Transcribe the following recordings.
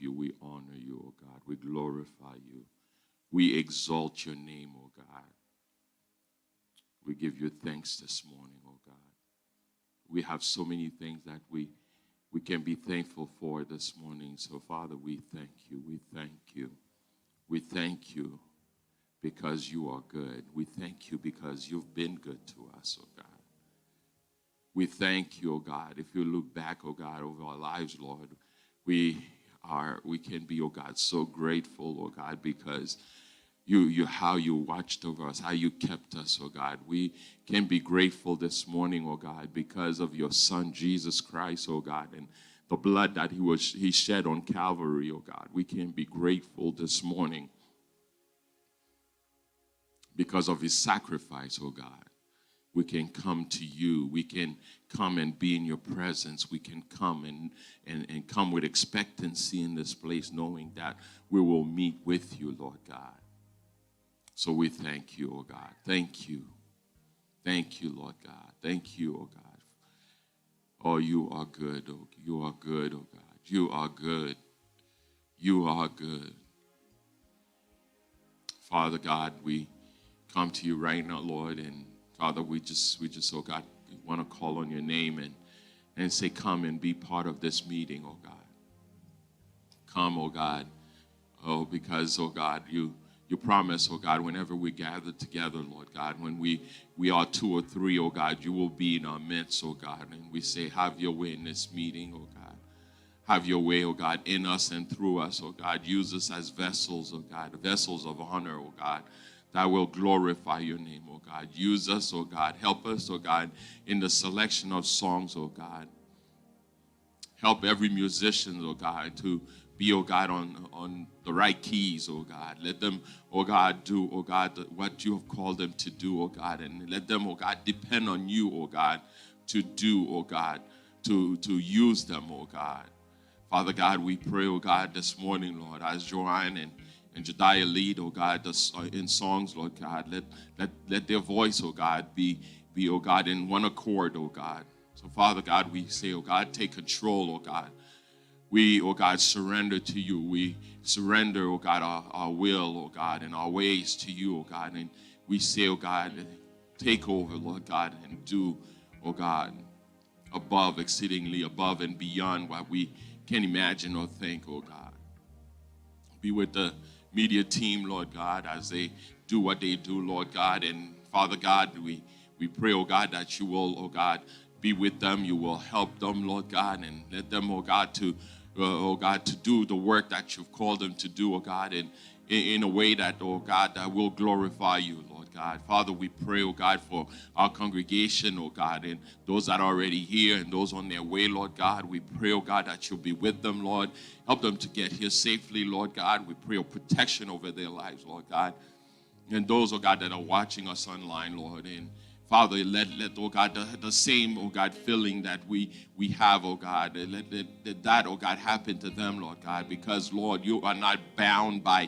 you. We honor you, oh God. We glorify you. We exalt your name, oh God. We give you thanks this morning, oh God. We have so many things that we can be thankful for this morning. So, Father, we thank you. We thank you. We thank you because you are good. We thank you because you've been good to us, oh God. We thank you, oh God. If you look back, oh God, over our lives, Lord, we can be, oh God, so grateful, oh God, because how you watched over us, how you kept us, oh God. We can be grateful this morning, oh God, because of your Son, Jesus Christ, oh God, and the blood that he shed on Calvary, oh God. We can be grateful this morning because of his sacrifice, oh God. We can come to you. We can come and be in your presence. We can come and come with expectancy in this place, knowing that we will meet with you, Lord God. So we thank you, oh God. Thank you. Thank you, Lord God. Thank you, oh God. Oh, you are good. Oh, you are good, oh God. You are good. You are good. Father God, we come to you right now, Lord, and Father, we just, oh God, we want to call on your name and say, come and be part of this meeting, oh God. Come, oh God. Oh, because, oh God, you promise, oh God, whenever we gather together, Lord God, when we are 2 or 3, oh God, you will be in our midst, oh God. And we say, have your way in this meeting, oh God. Have your way, oh God, in us and through us, oh God. Use us as vessels, oh God, vessels of honor, oh God, that will glorify your name, oh God. Use us, oh God. Help us, oh God, in the selection of songs, oh God. Help every musician, oh God, to be, oh God, on the right keys, oh God. Let them, oh God, do, oh God, what you have called them to do, oh God. And let them, oh God, depend on you, oh God, to do, oh God, to use them, oh God. Father God, we pray, oh God, this morning, Lord, as Joanne and Jediah lead, oh God, in songs, Lord God. Let their voice, oh God, be, oh God, in one accord, oh God. So, Father God, we say, oh God, take control, oh God. We, oh God, surrender to you. We surrender, oh God, our will, oh God, and our ways to you, oh God. And we say, oh God, take over, Lord God, and do, oh God, above, exceedingly above and beyond what we can imagine or think, oh God. Be with the media team, Lord God, as they do what they do, Lord God. And Father God, we pray, oh God, that you will, oh God, be with them. You will help them, Lord God, and let them, oh God, to do the work that you've called them to do, oh God, and in a way that, oh God, that will glorify you, Lord God. Father, we pray, oh God, for our congregation, oh God, and those that are already here and those on their way, Lord God. We pray, oh God, that you'll be with them, Lord. Help them to get here safely, Lord God. We pray your protection over their lives, Lord God. And those, oh God, that are watching us online, Lord, and Father, let oh God, the same, oh God, feeling that we have, oh God, let that, oh God, happen to them, Lord God, because, Lord, you are not bound by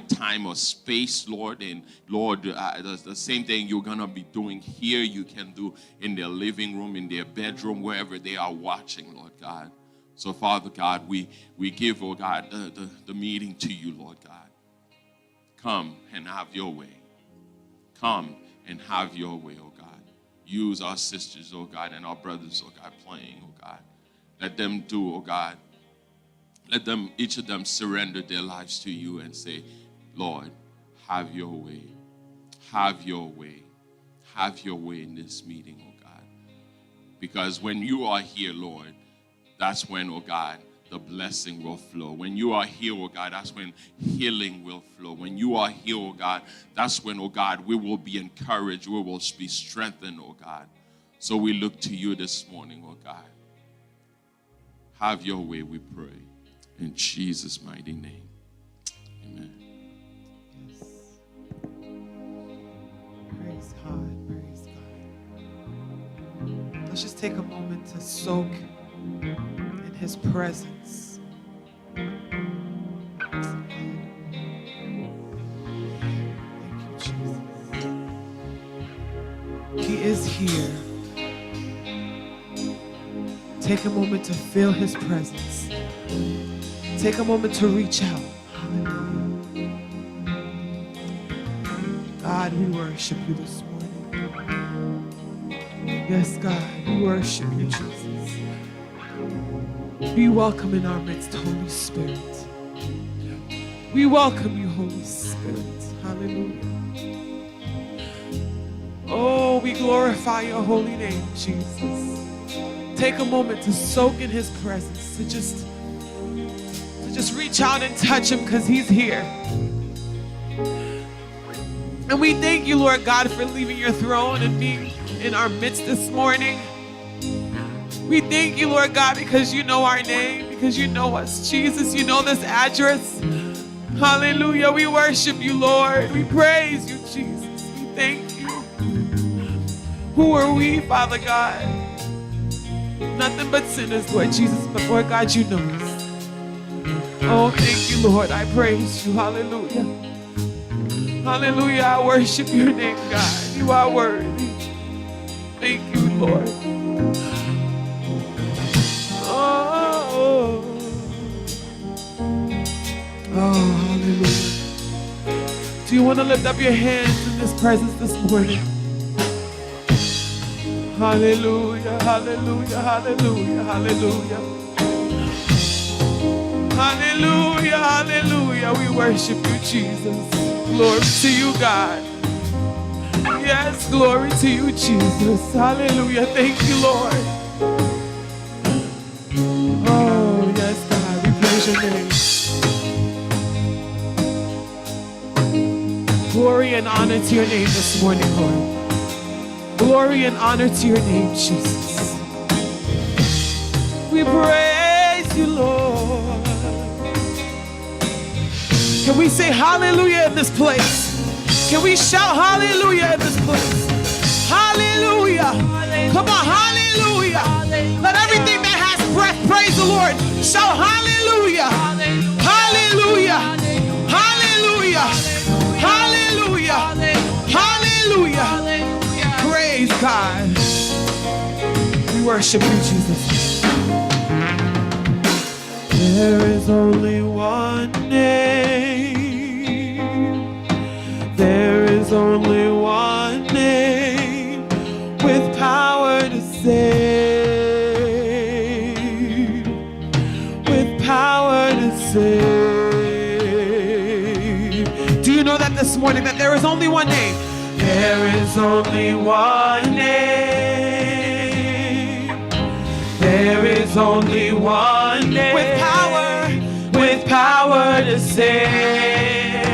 time or space, Lord, and Lord, the same thing you're going to be doing here, you can do in their living room, in their bedroom, wherever they are watching, Lord God. So, Father God, we give, oh God, the meeting to you, Lord God. Come and have your way. Come and have your way, oh God. Use our sisters, oh God, and our brothers, oh God, playing, oh God. Let them do, oh God. Let them, each of them, surrender their lives to you and say, Lord, have your way. Have your way. Have your way in this meeting, oh God. Because when you are here, Lord, that's when, oh God, the blessing will flow. When you are here, oh God, that's when healing will flow. When you are here, oh God, that's when, oh God, we will be encouraged. We will be strengthened, oh God. So we look to you this morning, oh God. Have your way, we pray. In Jesus' mighty name. Amen. Yes. Praise God. Praise God. Let's just take a moment to soak in his presence. Thank you, Jesus. He is here. Take a moment to feel his presence. Take a moment to reach out. Hallelujah. God, we worship you this morning. Yes, God, we worship you, Jesus. Be welcome in our midst, Holy Spirit. We welcome you, Holy Spirit. Hallelujah. Oh, we glorify your holy name, Jesus. Take a moment to soak in his presence, to just reach out and touch him because he's here. And we thank you, Lord God, for leaving your throne and being in our midst this morning. We thank you, Lord God, because you know our name, because you know us. Jesus, you know this address. Hallelujah. We worship you, Lord. We praise you, Jesus. We thank you. Who are we, Father God? Nothing but sinners, Lord Jesus. But Lord God, you know us. Oh, thank you, Lord. I praise you. Hallelujah. Hallelujah. I worship your name, God. You are worthy. Thank you, Lord. Oh, hallelujah. Do you want to lift up your hands in this presence this morning? Hallelujah, hallelujah, hallelujah, hallelujah. Hallelujah, hallelujah. We worship you, Jesus. Glory to you, God. Yes, glory to you, Jesus. Hallelujah. Thank you, Lord. Oh, yes, God. We praise your name. Glory and honor to your name this morning, Lord. Glory and honor to your name, Jesus. We praise you, Lord. Can we say hallelujah in this place? Can we shout hallelujah in this place? Hallelujah. Come on, hallelujah. Let everything that has breath praise the Lord. Shout hallelujah. Hallelujah. Hallelujah. Hallelujah. Hallelujah. Praise God. We worship you, Jesus. There is only one name. There is only one name with power to save. With power to save. Do you know that this morning that there is only one name? There is only one name. There is only one name with power to save.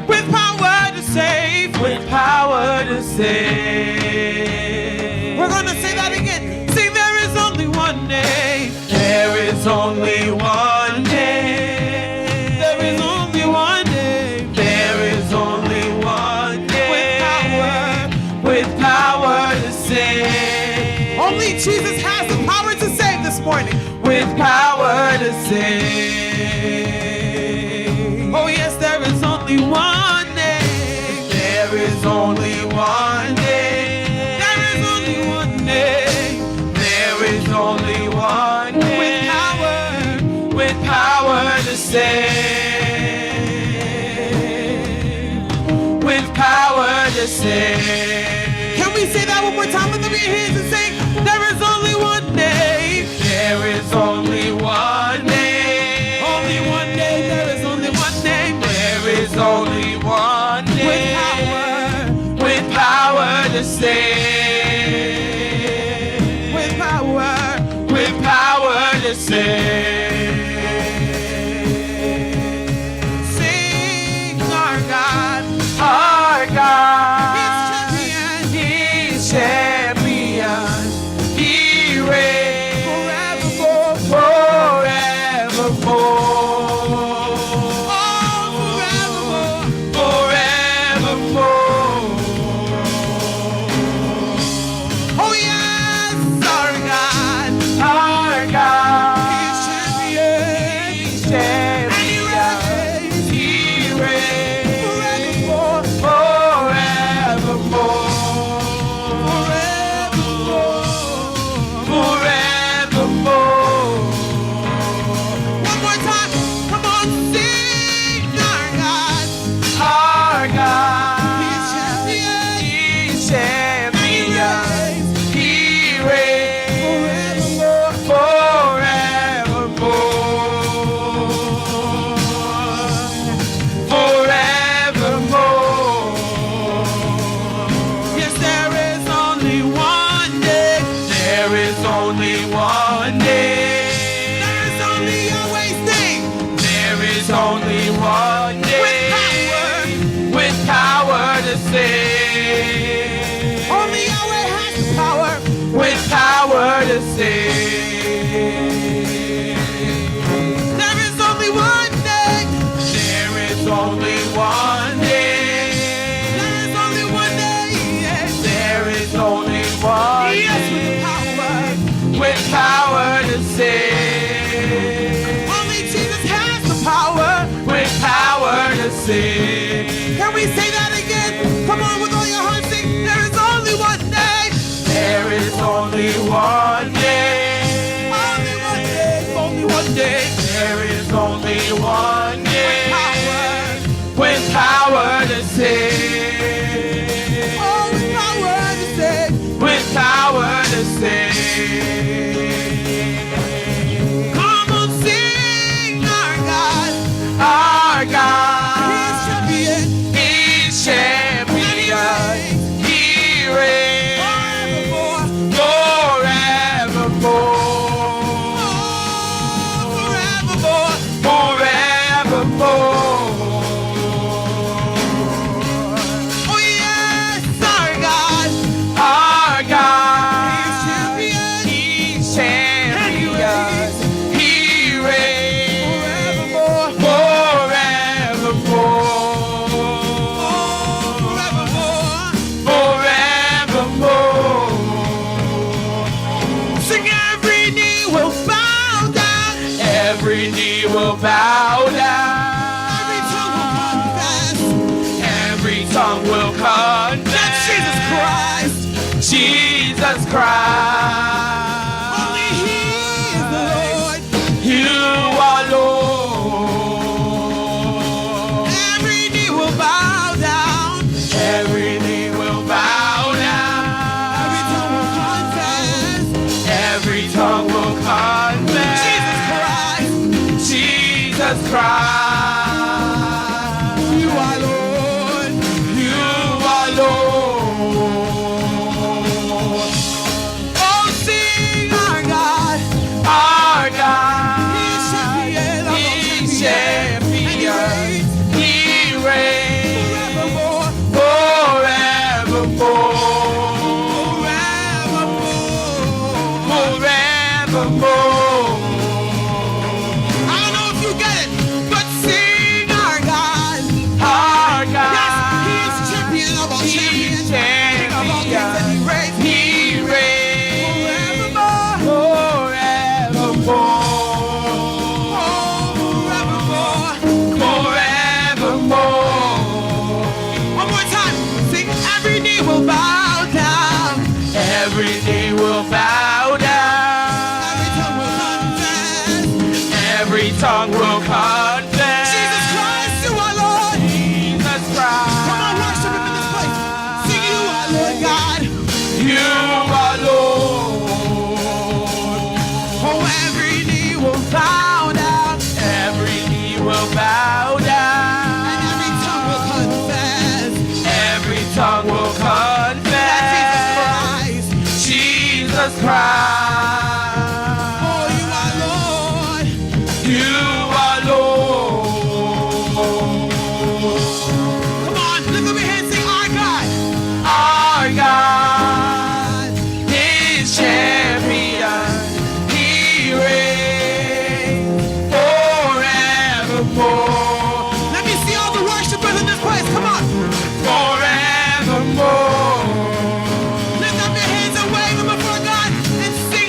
With power to save. With power to save. We're gonna say that again. Sing, there is only one name. There is only one name. There is only one name. There is only one name with power to save. Only Jesus has the power to save this morning. With power to save. Oh yes, there is only one name. There is only one name. There is only one name. There is only one name. With power to save. With power to save. Can we say that one more time? Lift up your hands and say, there is only one name. There is only one name. Only one name. There is only one name. There is only one name. With power to save. With power to save. Sing our God. Our God. He's champion. He reigns forevermore. Forevermore. Forevermore. Oh yes, our God. Our God. He's champion. only one name. Only one name. Only one name. There is only one name. With power to save. Oh, with power to save. With power to save. Come on, sing our God. Our God. He's champion. He's champion. He reigns forevermore. Forevermore. Forevermore. Oh, yes, our God. Our God. He's champion. He's champion. He reigns Forevermore. forevermore. Sing every knee will bow down. Every knee will bow down. Every tongue will confess. Every tongue will confess. That Jesus Christ. Jesus Christ. Only He is the Lord. You are Lord. Every knee will bow down. Every knee will bow down. Every tongue will confess. Every tongue will confess. Jesus Christ. Jesus Christ. You are Lord. You are Lord. Oh, sing our God. Our God. He's champion. He's champion. He reigns Forevermore. forevermore. Forevermore. I don't know if you get it, but sing our God. Our God. Yes, He is champion of all He's champions. King of all kings, and He reigns. He reigns Forevermore. forevermore. Forevermore. Forevermore. One more time. Sing every knee will bow down. Every knee will bow down. Every tongue will confess. Every tongue will confess. Jesus Christ, you are Lord. Jesus Christ. Come on, worship Him in this place. Sing, you are Lord God. You are Lord. Oh, every knee will bow down. Every knee will bow down. And every tongue will confess. Every tongue will That confess. Jesus Christ. Jesus Christ. Oh, you are Lord. You are Lord. Come on, lift up your hands, sing our God. Our God is champion. He reigns forevermore. Let me see all the worshipers in this place. Come on. Forevermore. Lift up your hands and wave them before God and sing.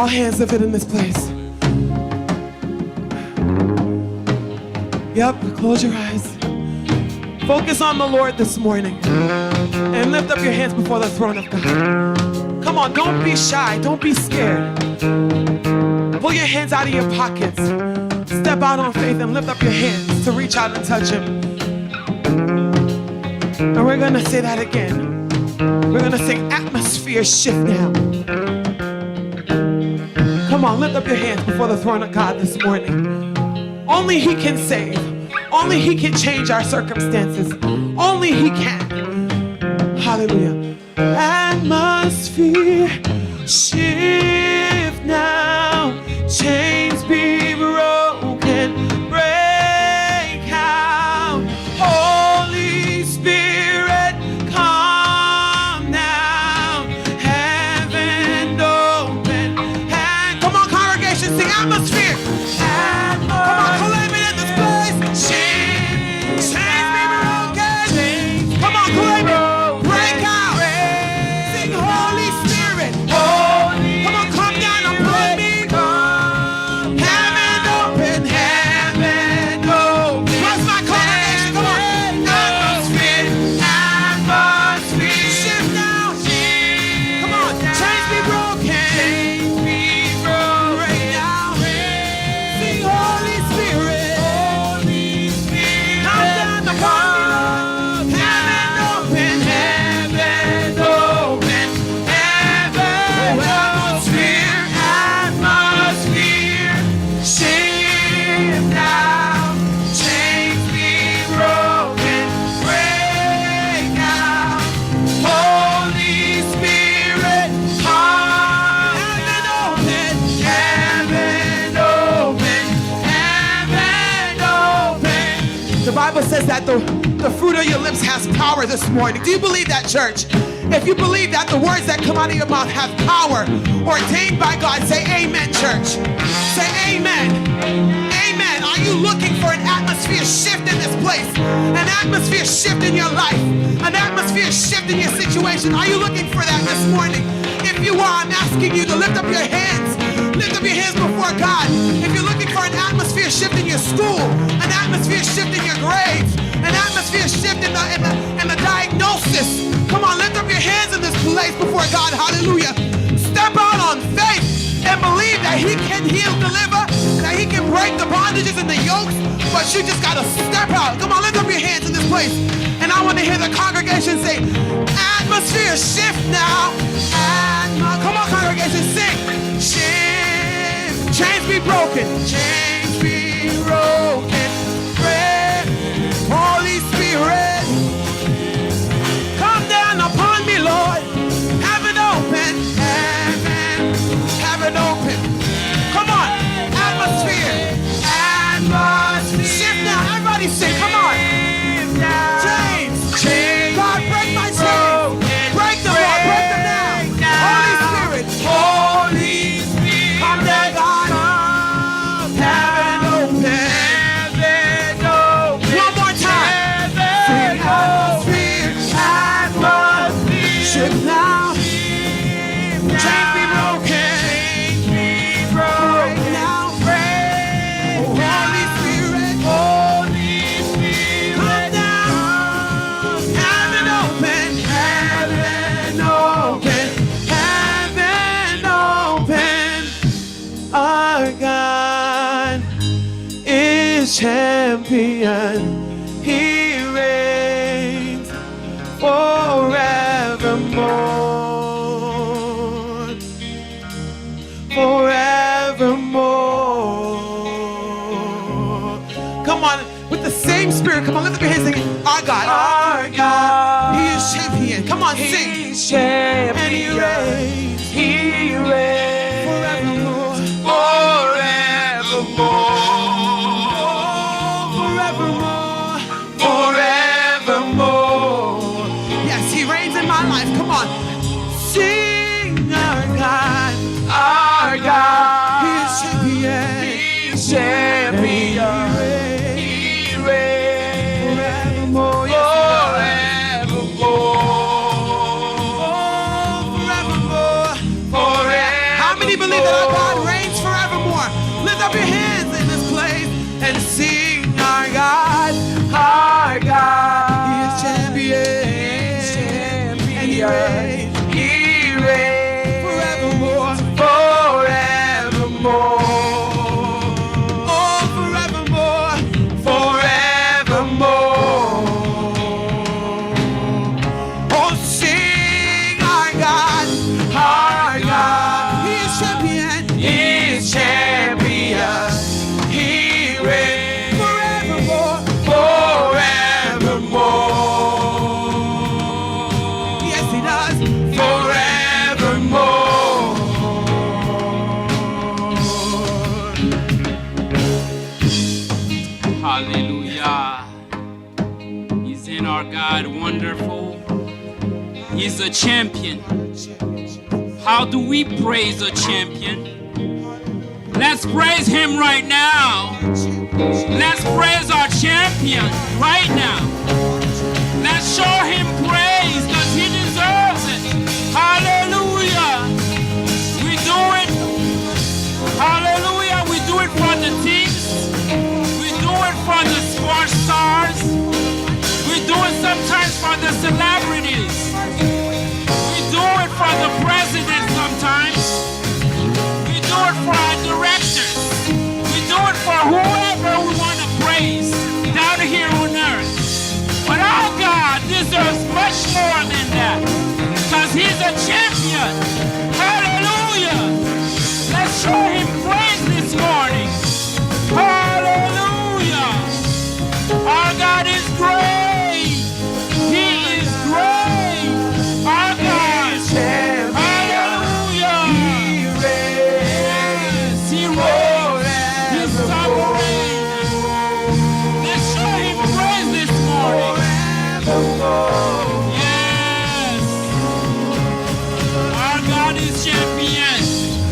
All hands lifted in this place. Yep, close your eyes. Focus on the Lord this morning. And lift up your hands before the throne of God. Come on, don't be shy. Don't be scared. Pull your hands out of your pockets. Step out on faith and lift up your hands to reach out and touch Him. And we're going to say that again. We're going to sing atmosphere shift now. Come on, lift up your hands before the throne of God this morning. Only He can save. Only He can change our circumstances. Only He can. Hallelujah. Atmosphere shift now. Chains be broken. Break out. Holy Spirit, come down. Heaven open. And come on, congregation, sing atmosphere. Come on, claim it in this place. Chains be broken. Come on, claim it. Break out. Sing Holy Spirit. Come on, come down upon me. Heaven open. Heaven open. Bless my congregation. Come on. Atmosphere. Atmosphere. Shift now. Come on. Chains be broken. Break now. Sing Holy Spirit. Come down upon me, Lord. Heaven open. Heaven open. Heaven. Atmosphere. Atmosphere. Shift now. Chains be broken. Break out. Holy Spirit, come. Heaven open. Heaven open. Heaven open. The Bible says that the fruit of your lips has power this morning. Do you believe that, church? If you believe that the words that come out of your mouth have power ordained by God, say amen, church. Say amen. Amen. Are you looking for an atmosphere shift in this place? An atmosphere shift in your life? An atmosphere shift in your situation? Are you looking for that this morning? If you are, I'm asking you to lift up your hands. Lift up your hands before God. If you're looking for an atmosphere shift in your school, an atmosphere shift in your grades, an atmosphere shift in the diagnosis, come on, lift up your hands in this place before God. Hallelujah. Step out on faith and believe that He can heal, deliver, that He can break the bondages and the yokes, but you just got to step out. Come on, lift up your hands in this place. And I want to hear the congregation say, atmosphere shift now. Come on, congregation, sing. Shift. Chains be broken. Chains be broken. Break. Holy Spirit, come down upon me, Lord. Heaven open. Heaven open. Come on. Atmosphere. Atmosphere. Shift now. Everybody sing. Come on. Chains. God, break my chains. Break them, Lord. Break them now. Holy Spirit. Holy Spirit. Come down, God. Heaven open. Heaven open. One more time. Sing atmosphere. Atmosphere. Shift now. Chains be broken. Break now. Oh, Holy Spirit. Holy Spirit. Come down. Heaven open. Heaven open. Heaven open. Our God is champion. He reigns forevermore. Forevermore. Come on, with the same spirit. Come on, lift up your hands and sing. Our God. Our God. He is champion. Come on, sing. He's champion. And He reigns. He reigns Forevermore. forevermore. Forevermore. Yes, He reigns in my life. Come on. Sing our God. Our God. He is champion. He's champion. He reigns Forevermore. Yes, He does. forevermore. Oh, He reigns forevermore. forevermore. Oh, forevermore. Forevermore. Oh, sing our God. Our God He is champion. is champion. He reigns Forevermore. forevermore. Yes, he does. Forevermore. Hallelujah. Isn't our God wonderful? He's a champion. How do we praise a champion? Let's praise him right now. Let's praise our champion right now. Let's show him praise because he deserves it. Hallelujah. We do it. Hallelujah. We do it for the teams. We do it for the sports stars. We do it sometimes for the celebrities. We do it for the president sometimes. We do it for our directors. We do it for whoever we want to praise down here on earth. But our God deserves much more than that because he's a champion. Hallelujah. Let's show him praise this morning. Hallelujah. Our God is great. He is great. Our God is champion. Hallelujah. He reigns Yes, he reigns. He's sovereign. Let's show him praise this morning. forevermore. Yes. Our God is champion.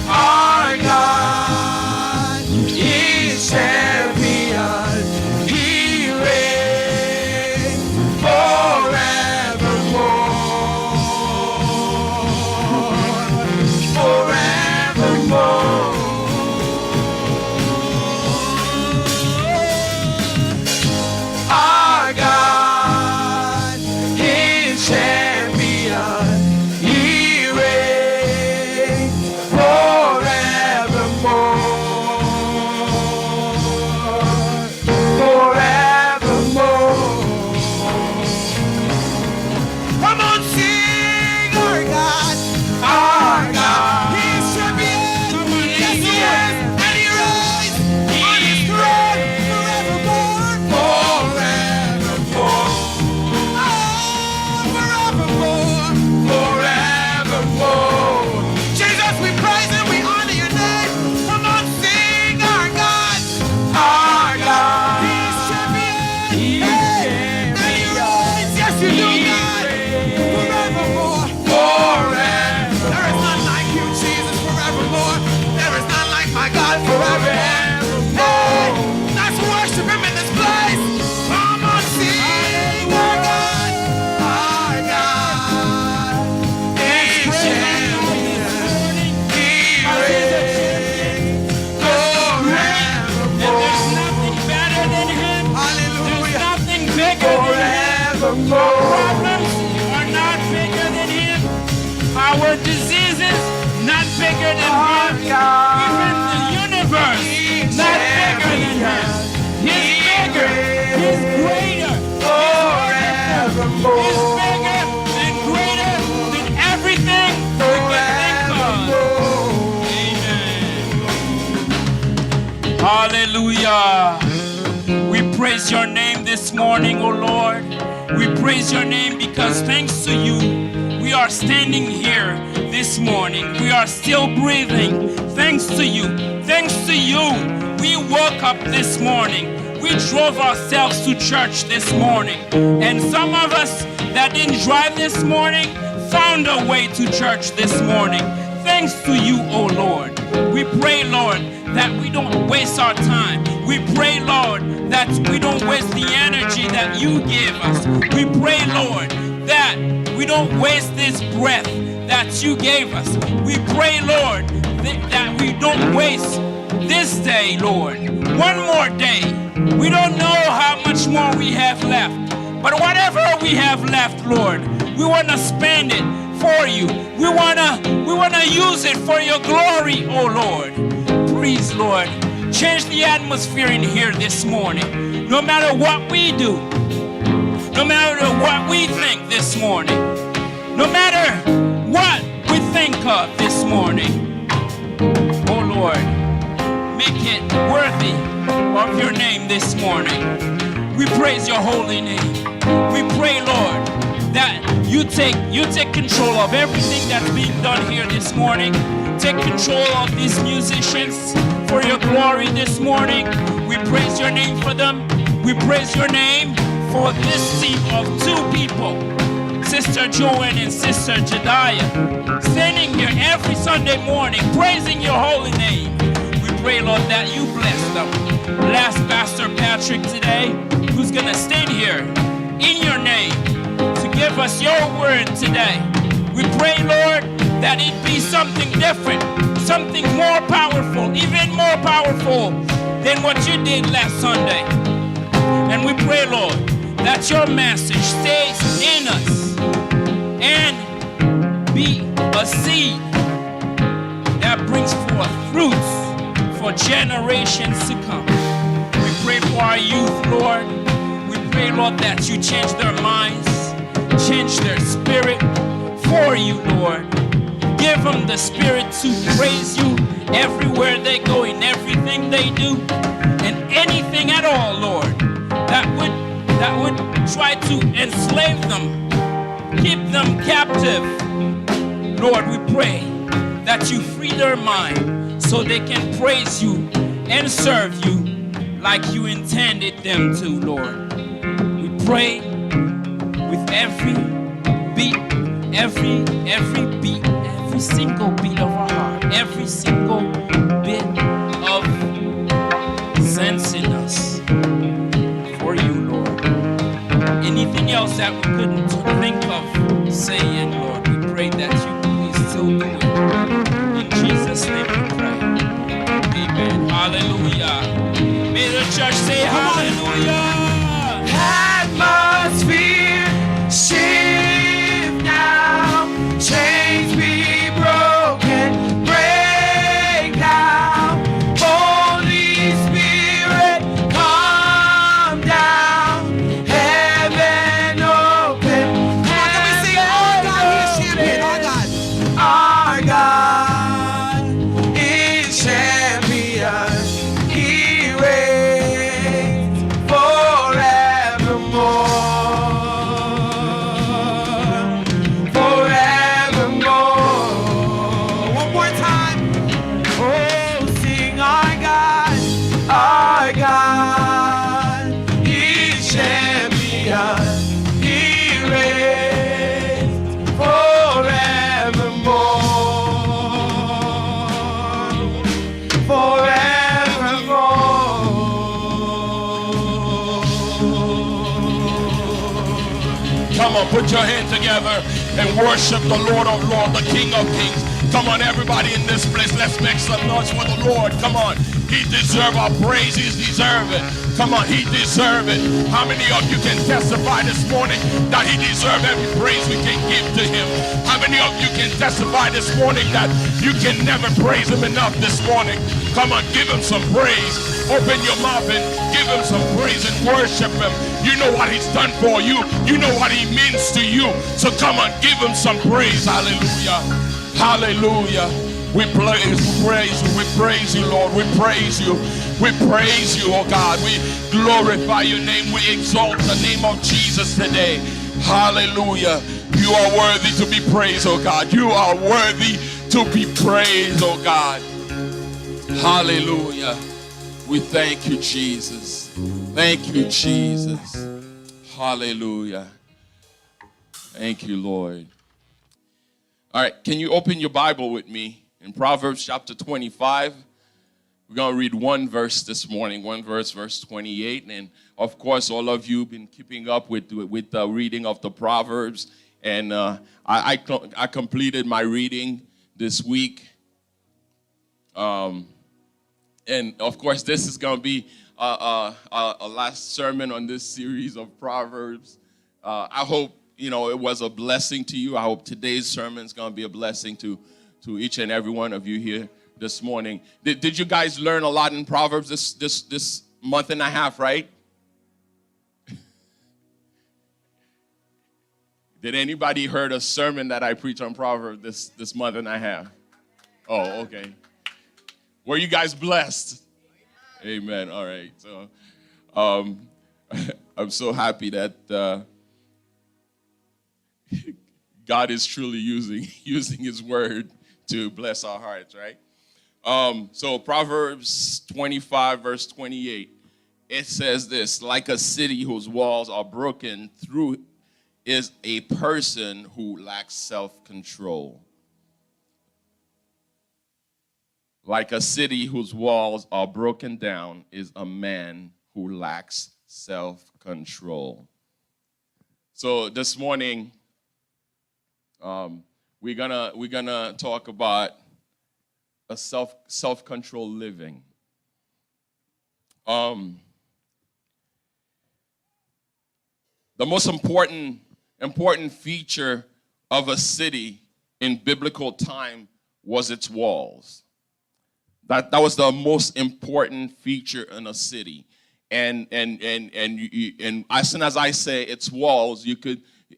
Our God is champion. He reigns forevermore. Forevermore. Our God is champion. He reigns forevermore. Forevermore. Come on, sing our God. Our God He is champion. Yes, he is. And he reigns on his throne forevermore. forevermore. Oh, forevermore. Forevermore. Jesus, we praise and we honor your name. Come on, sing our God. Our He God is champion. is And he reigns. Yes, you do, God. Forevermore. forever. There is none like you, Jesus, forevermore. There is none like my God forevermore. Hey, let's worship him in this place. Come on, sing our God. Our God is champion. He reigns And there's forevermore. nothing better than him. There's Hallelujah. nothing bigger than him. Forevermore. Problems are not bigger than him. Our diseases not bigger than Our him. God Even the universe not bigger than him. He's bigger. He's greater. Forevermore. He's bigger and greater than everything we can think of. Amen. Hallelujah. We praise your name this morning, O Lord. We praise your name because thanks to you, we are standing here this morning. We are still breathing. Thanks to you. Thanks to you, we woke up this morning. We drove ourselves to church this morning. And some of us that didn't drive this morning found a way to church this morning. Thanks to you, O Lord. We pray, Lord, that we don't waste our time. We pray, Lord, that we don't waste the energy that you give us. We pray, Lord, that we don't waste this breath that you gave us. We pray, Lord, that we don't waste this day, Lord. One more day. We don't know how much more we have left. But whatever we have left, Lord, We want to spend it for you. We want to use it for your glory, oh Lord. Please, Lord, change the atmosphere in here this morning. No matter what we do, no matter what we think this morning, no matter what we think of this morning, oh Lord, make it worthy of your name this morning. We praise your holy name. We pray, Lord, that you take control of everything that's being done here this morning. Take control of these musicians for your glory this morning. We praise your name for them. We praise your name for this team of two people, Sister Joanne and Sister Jediah, standing here every Sunday morning, praising your holy name. We pray, Lord, that you bless them. Bless Pastor Patrick today, who's going to stand here in your name to give us your word today. We pray, Lord, that it be something different, something more powerful, even more powerful than what you did last Sunday. And we pray, Lord, that your message stays in us and be a seed that brings forth fruits for generations to come. We pray for our youth, Lord. We pray, Lord, that you change their minds, change their spirit for you, Lord. Give them the spirit to praise you everywhere they go, in everything they do, and anything at all, Lord, that would try to enslave them, keep them captive. Lord, we pray that you free their mind so they can praise you and serve you like you intended them to, Lord. We pray with every beat, every beat, every single beat of our heart, every single bit of sense in us for you, Lord. Anything else that we couldn't think of saying, Lord, we pray that you please still do it. In Jesus' name we pray. Amen. Hallelujah. May the church say hallelujah. Atmosphere shift now, chains be broken, break down. Holy Spirit, come down, heaven open. Come on, can we sing Our God is champion? Our God. Our God is champion. He reigns forevermore. Forevermore. One more time. Oh, sing our God. Our God is champion. He reigns forevermore. Forevermore. Come on, put your hands together and worship the Lord of Lords, the King of Kings. Come on, everybody in this place, let's make some noise for the Lord. Come on, He deserves our praise. He deserves it. Come on, He deserves it. How many of you can testify this morning that He deserves every praise we can give to Him? How many of you can testify this morning that you can never praise Him enough this morning? Come on, give Him some praise. Open your mouth and give Him some praise and worship Him. You know what He's done for you. You know what He means to you. So come on, give Him some praise. Hallelujah. Hallelujah. We praise you. We praise you, Lord. We praise you. We praise you, oh God. We glorify your name. We exalt the name of Jesus today. Hallelujah. You are worthy to be praised, oh God. You are worthy to be praised, oh God. Hallelujah. We thank you, Jesus. Thank you, Jesus. Hallelujah. Thank you, Lord. All right, can you open your Bible with me in Proverbs chapter 25? We're going to read one verse this morning, verse 28. And of course, all of you have been keeping up with the reading of the Proverbs. And I completed my reading this week. And of course, this is going to be a last sermon on this series of Proverbs. I hope it was a blessing to you. I hope today's sermon is going to be a blessing to each and every one of you here this morning. Did you guys learn a lot in Proverbs this month and a half, right? Did anybody heard a sermon that I preached on Proverbs this month and a half? Oh, okay. Were you guys blessed? Amen. All right. So, I'm so happy that God is truly using His word to bless our hearts, right? So Proverbs 25, verse 28, it says this: like a city whose walls are broken through is a person who lacks self-control. Like a city whose walls are broken down is a man who lacks self-control. So this morning, we're gonna talk about a self-control living. The most important feature of a city in biblical time was its walls. That was the most important feature in a city. And as soon as I say its walls,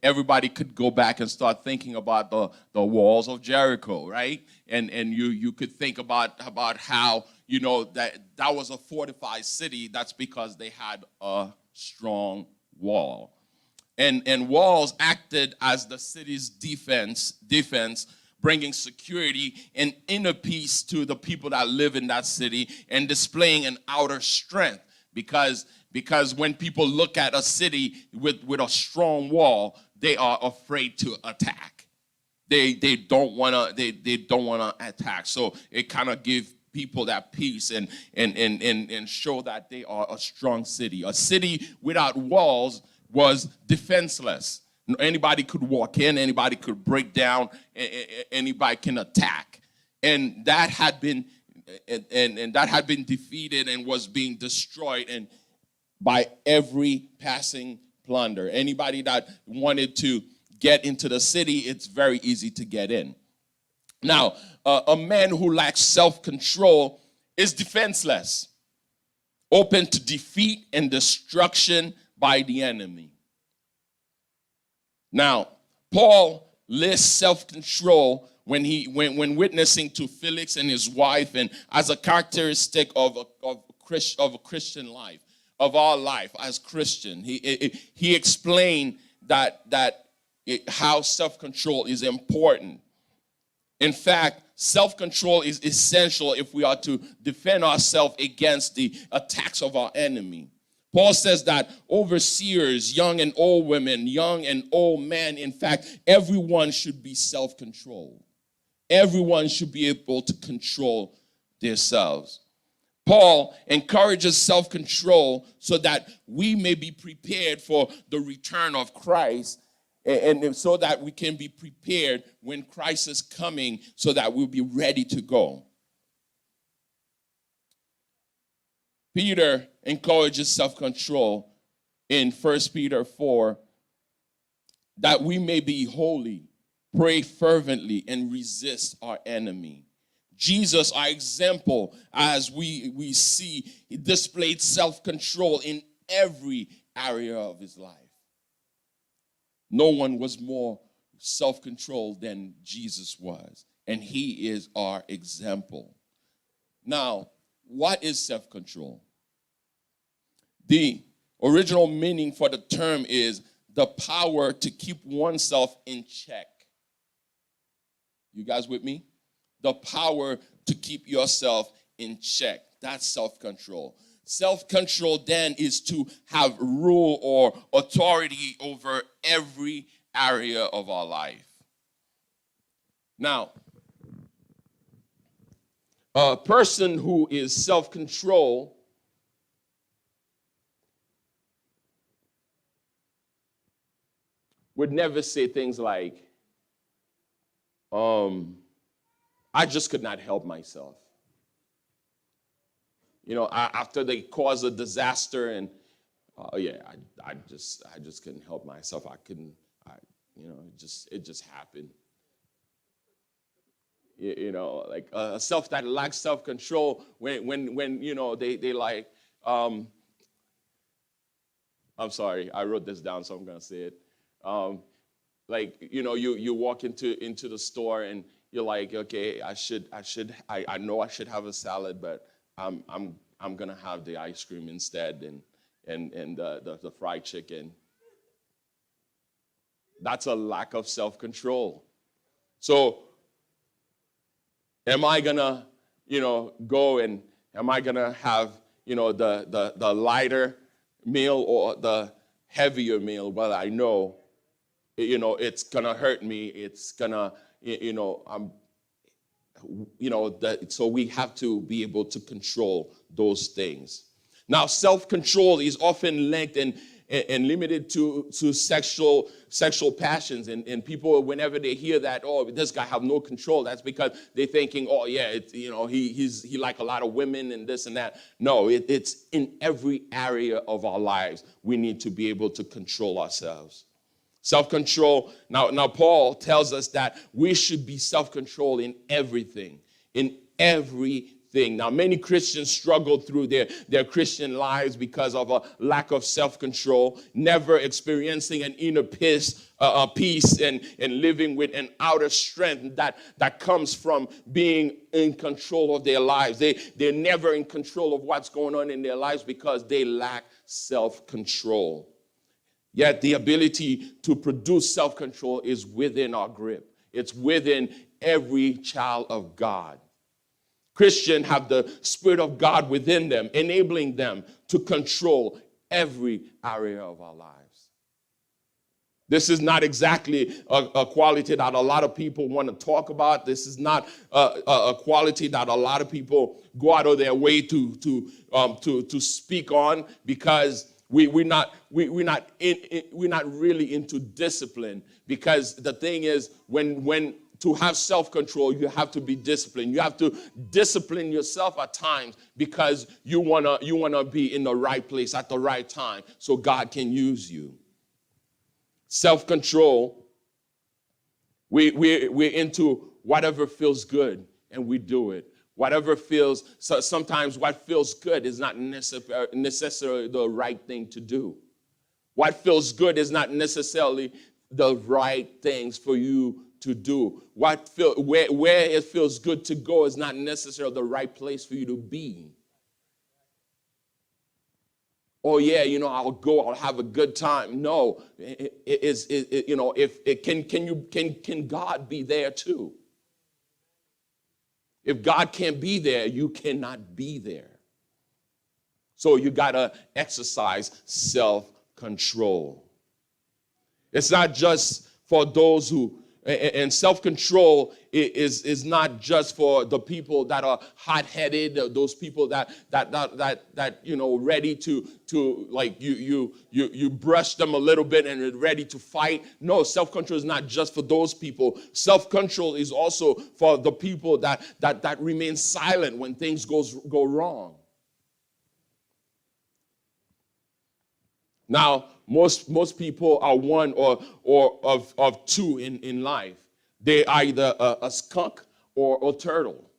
everybody could go back and start thinking about the walls of Jericho, right? And you could think about how, that was a fortified city. That's because they had a strong wall. And walls acted as the city's defense, bringing security and inner peace to the people that live in that city and displaying an outer strength. Because when people look at a city with a strong wall, they are afraid to attack. They don't wanna attack. So it kind of gives people that peace and show that they are a strong city. A city without walls was defenseless. Anybody could walk in, anybody could break down, anybody can attack. And that had been defeated and was being destroyed and by every passing plunder. Anybody that wanted to get into the city, it's very easy to get in. Now, a man who lacks self-control is defenseless, open to defeat and destruction by the enemy. Now, Paul lists self-control when witnessing to Felix and his wife, and as a characteristic of a Christian life, of our life as Christian. He explained how self-control is important. In fact, self-control is essential if we are to defend ourselves against the attacks of our enemy. Paul says that overseers, young and old women, young and old men, in fact, everyone should be self-controlled. Everyone should be able to control themselves. Paul encourages self-control so that we may be prepared for the return of Christ, and so that we can be prepared when Christ is coming, so that we'll be ready to go. Peter encourages self-control in 1 Peter 4, that we may be holy, pray fervently, and resist our enemy. Jesus, our example, as we see, he displayed self-control in every area of his life. No one was more self-controlled than Jesus was, and he is our example. Now, what is self-control? The original meaning for the term is the power to keep oneself in check. You guys with me? The power to keep yourself in check. That's self-control. Self-control then is to have rule or authority over every area of our life. Now, a person who is self-controlled would never say things like, I just could not help myself. After they cause a disaster and, I just couldn't help myself. it just happened. Like that lacks self-control when they like, I'm sorry, I wrote this down, so I'm gonna say it. You walk into the store and you're like, okay, I know I should have a salad, but I'm gonna have the ice cream instead and the fried chicken. That's a lack of self-control. So am I gonna, go and am I gonna have, the lighter meal or the heavier meal? Well, I know, it's gonna hurt me. It's gonna, so we have to be able to control those things. Now, self-control is often linked and limited to sexual passions, and people, whenever they hear that, oh, this guy have no control, that's because they're thinking, oh yeah, he like a lot of women and this and that. No, it's in every area of our lives. We need to be able to control ourselves. Self-control. Now Paul tells us that we should be self-controlled in everything. Now, many Christians struggle through their Christian lives because of a lack of self-control, never experiencing an inner peace and living with an outer strength that comes from being in control of their lives. They're never in control of what's going on in their lives because they lack self-control. Yet the ability to produce self-control is within our grip. It's within every child of God. Christians have the Spirit of God within them, enabling them to control every area of our lives. This is not exactly a quality that a lot of people want to talk about. This is not a quality that a lot of people go out of their way to speak on, because we're not really into discipline. Because the thing is, when to have self-control, you have to be disciplined. You have to discipline yourself at times because you wanna be in the right place at the right time so God can use you. Self-control, we're into whatever feels good and we do it. Whatever feels, so sometimes what feels good is not necessarily the right thing to do. What feels good is not necessarily the right things for you to do. Where it feels good to go is not necessarily the right place for you to be. Oh yeah, I'll go, I'll have a good time. No, can God be there too? If God can't be there, you cannot be there. So you gotta exercise self-control. It's not just for those who, and self-control is not just for the people that are hot-headed, those people that ready to like you brush them a little bit and are ready to fight. No, self-control is not just for those people. Self-control is also for the people that remain silent when things go wrong. Now, most people are one or of two in life. They're either a skunk or a turtle.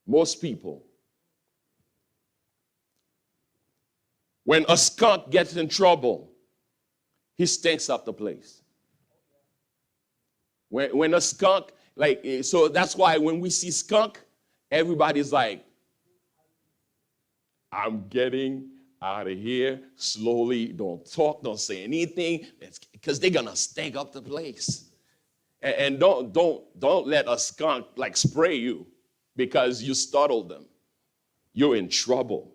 Most people. When a skunk gets in trouble, he stinks up the place. When a skunk, so that's why when we see skunk, everybody's like, I'm getting out of here slowly. Don't talk, don't say anything, because they're gonna stink up the place. And don't let a skunk spray you because you startled them. You're in trouble.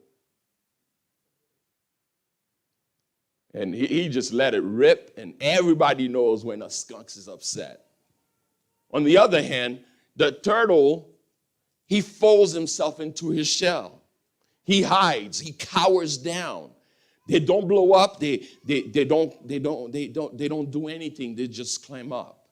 And he just let it rip, and everybody knows when a skunk is upset. On the other hand, the turtle, he folds himself into his shell. He hides. He cowers down. They don't blow up. They don't do anything. They just climb up.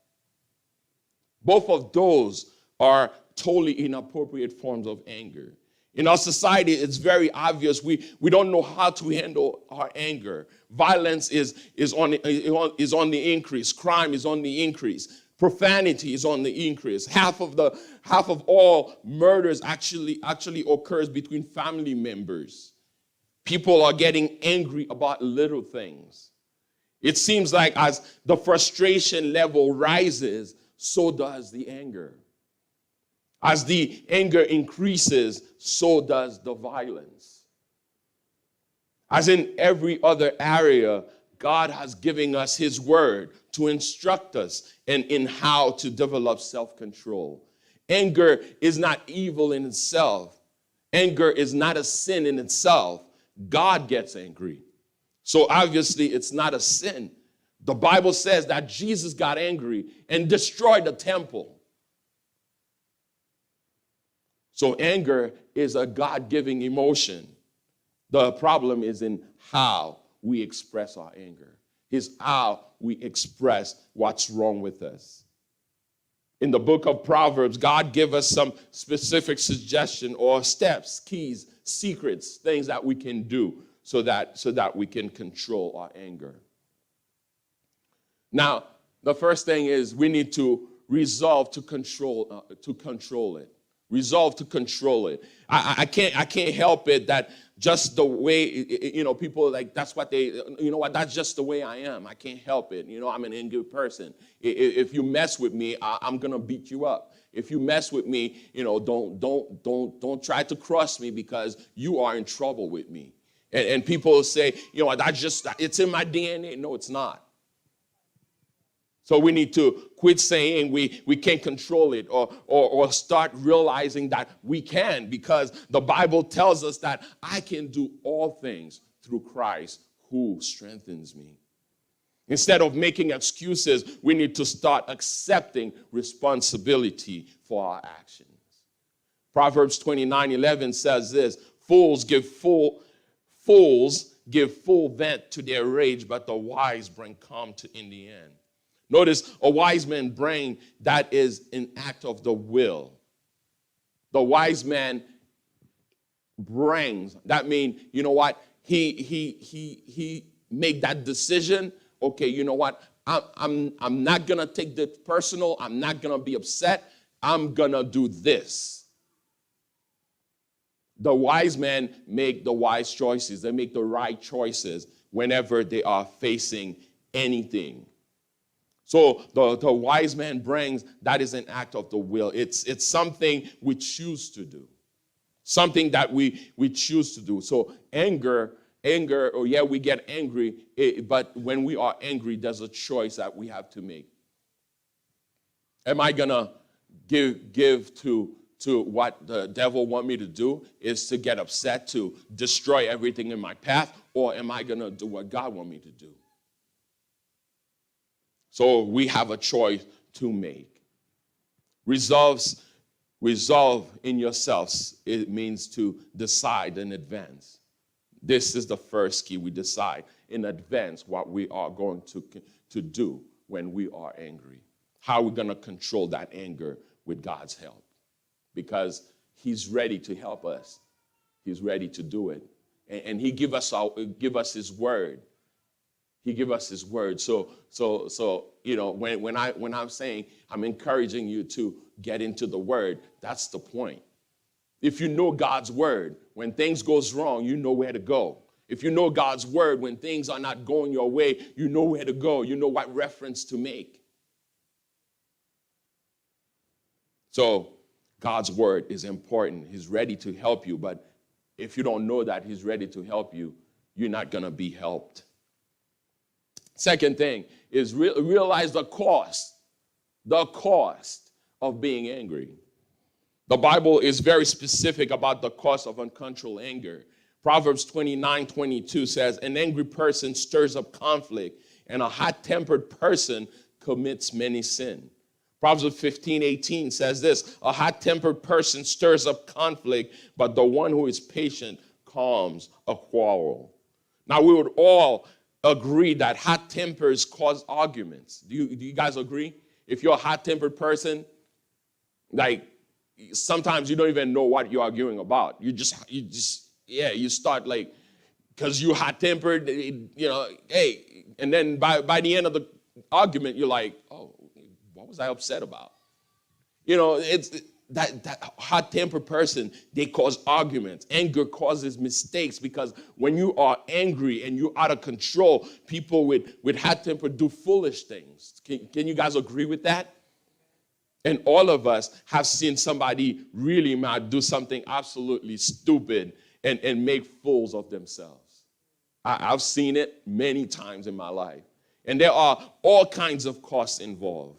Both of those are totally inappropriate forms of anger. In our society, it's very obvious. We don't know how to handle our anger. Violence is on the increase. Crime is on the increase. Profanity is on the increase. Half of all murders actually occurs between family members. People are getting angry about little things. It seems like as the frustration level rises, so does the anger. As the anger increases, so does the violence. As in every other area, God has given us his word to instruct us in how to develop self-control. Anger is not evil in itself. Anger is not a sin in itself. God gets angry. So obviously it's not a sin. The Bible says that Jesus got angry and destroyed the temple. So anger is a God-given emotion. The problem is in how we express our anger. It's how we express what's wrong with us. In the book of Proverbs, God gives us some specific suggestion or steps, keys, secrets, things that we can do so that we can control our anger. Now, the first thing is we need to resolve to control it. Resolve to control it. I can't help it that just the way, people like, that's what they, that's just the way I am. I can't help it. I'm an angry person. If you mess with me, I'm going to beat you up. If you mess with me, don't try to cross me because you are in trouble with me. And people say, it's in my DNA. No, it's not. So we need to quit saying we can't control it or start realizing that we can, because the Bible tells us that I can do all things through Christ who strengthens me. Instead of making excuses, we need to start accepting responsibility for our actions. Proverbs 29:11 says this, fools give full vent to their rage, but the wise bring calm in the end. Notice a wise man brain, that is an act of the will. The wise man brings, that means, he made that decision. Okay, you know what? I'm not gonna take this personal. I'm not gonna be upset. I'm gonna do this. The wise men make the wise choices. They make the right choices whenever they are facing anything. So the wise man brings, that is an act of the will. It's something we choose to do. Something that we choose to do. So anger, we get angry, but when we are angry, there's a choice that we have to make. Am I gonna give to what the devil want me to do, is to get upset, to destroy everything in my path, or am I gonna do what God want me to do? So we have a choice to make. Resolve in yourselves. It means to decide in advance. This is the first key. We decide in advance what we are going to do when we are angry. How are we going to control that anger with God's help? Because he's ready to help us. He's ready to do it. And he give us his word. He give us his word. So when I'm saying I'm encouraging you to get into the word, that's the point. If you know God's word, when things goes wrong, you know where to go. If you know God's word, when things are not going your way, you know where to go. You know what reference to make. So God's word is important. He's ready to help you, but if you don't know that he's ready to help you, you're not going to be helped. Second thing is realize the cost of being angry. The Bible is very specific about the cost of uncontrolled anger. Proverbs 29:22 says, an angry person stirs up conflict, and a hot-tempered person commits many sins. Proverbs 15:18 says this, a hot-tempered person stirs up conflict, but the one who is patient calms a quarrel. Now, we would all agree that hot tempers cause arguments. Do you guys agree? If you're a hot-tempered person, like sometimes you don't even know what you're arguing about. You start like, because you hot-tempered, hey, and then by the end of the argument, you're like, oh, what was I upset about? It's that hot-tempered person, they cause arguments. Anger causes mistakes because when you are angry and you're out of control, people with hot-temper do foolish things. Can you guys agree with that? And all of us have seen somebody really mad do something absolutely stupid and make fools of themselves. I've seen it many times in my life. And there are all kinds of costs involved.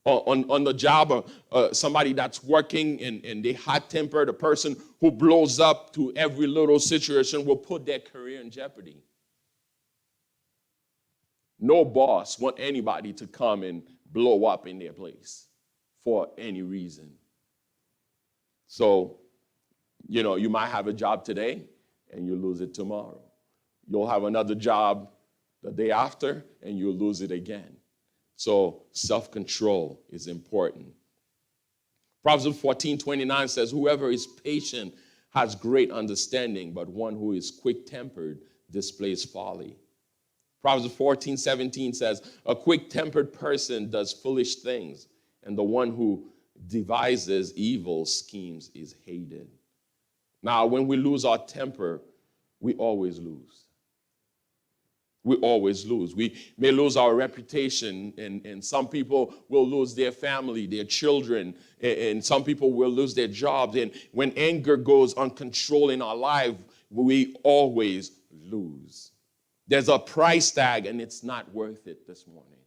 On the job, somebody that's working and they hot-tempered, a person who blows up to every little situation will put their career in jeopardy. No boss want anybody to come and blow up in their place for any reason. So, you might have a job today and you lose it tomorrow. You'll have another job the day after and you'll lose it again. So self-control is important. Proverbs 14:29 says, whoever is patient has great understanding, but one who is quick-tempered displays folly. Proverbs 14:17 says, a quick-tempered person does foolish things, and the one who devises evil schemes is hated. Now, when we lose our temper, we always lose. We always lose. We may lose our reputation, and some people will lose their family, their children, and some people will lose their jobs. And when anger goes uncontrolled in our life, we always lose. There's a price tag, and it's not worth it this morning.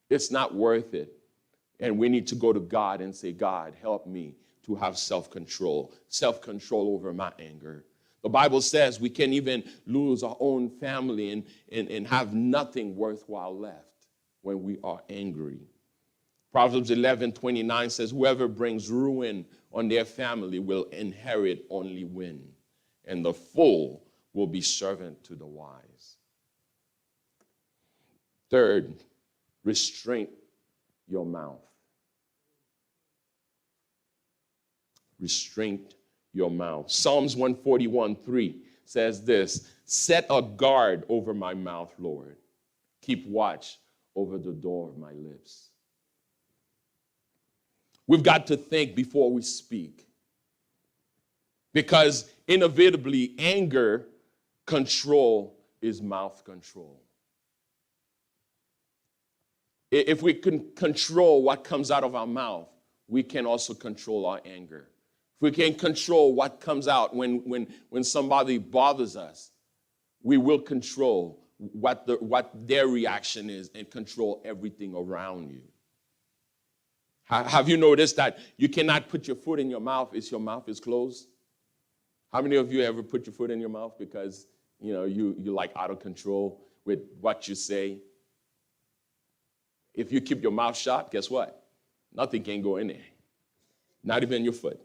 It's not worth it. And we need to go to God and say, God, help me to have self-control over my anger. The Bible says we can even lose our own family and have nothing worthwhile left when we are angry. Proverbs 11:29 says, whoever brings ruin on their family will inherit only win, and the fool will be servant to the wise. Third, restrain your mouth. Restraint your mouth. Psalms 141:3 says this, set a guard over my mouth, Lord. Keep watch over the door of my lips. We've got to think before we speak, because inevitably anger control is mouth control. If we can control what comes out of our mouth, we can also control our anger. If we can control what comes out when somebody bothers us, we will control what their reaction is and control everything around you. Have you noticed that you cannot put your foot in your mouth if your mouth is closed? How many of you ever put your foot in your mouth because you're like out of control with what you say? If you keep your mouth shut, guess what? Nothing can go in there. Not even your foot.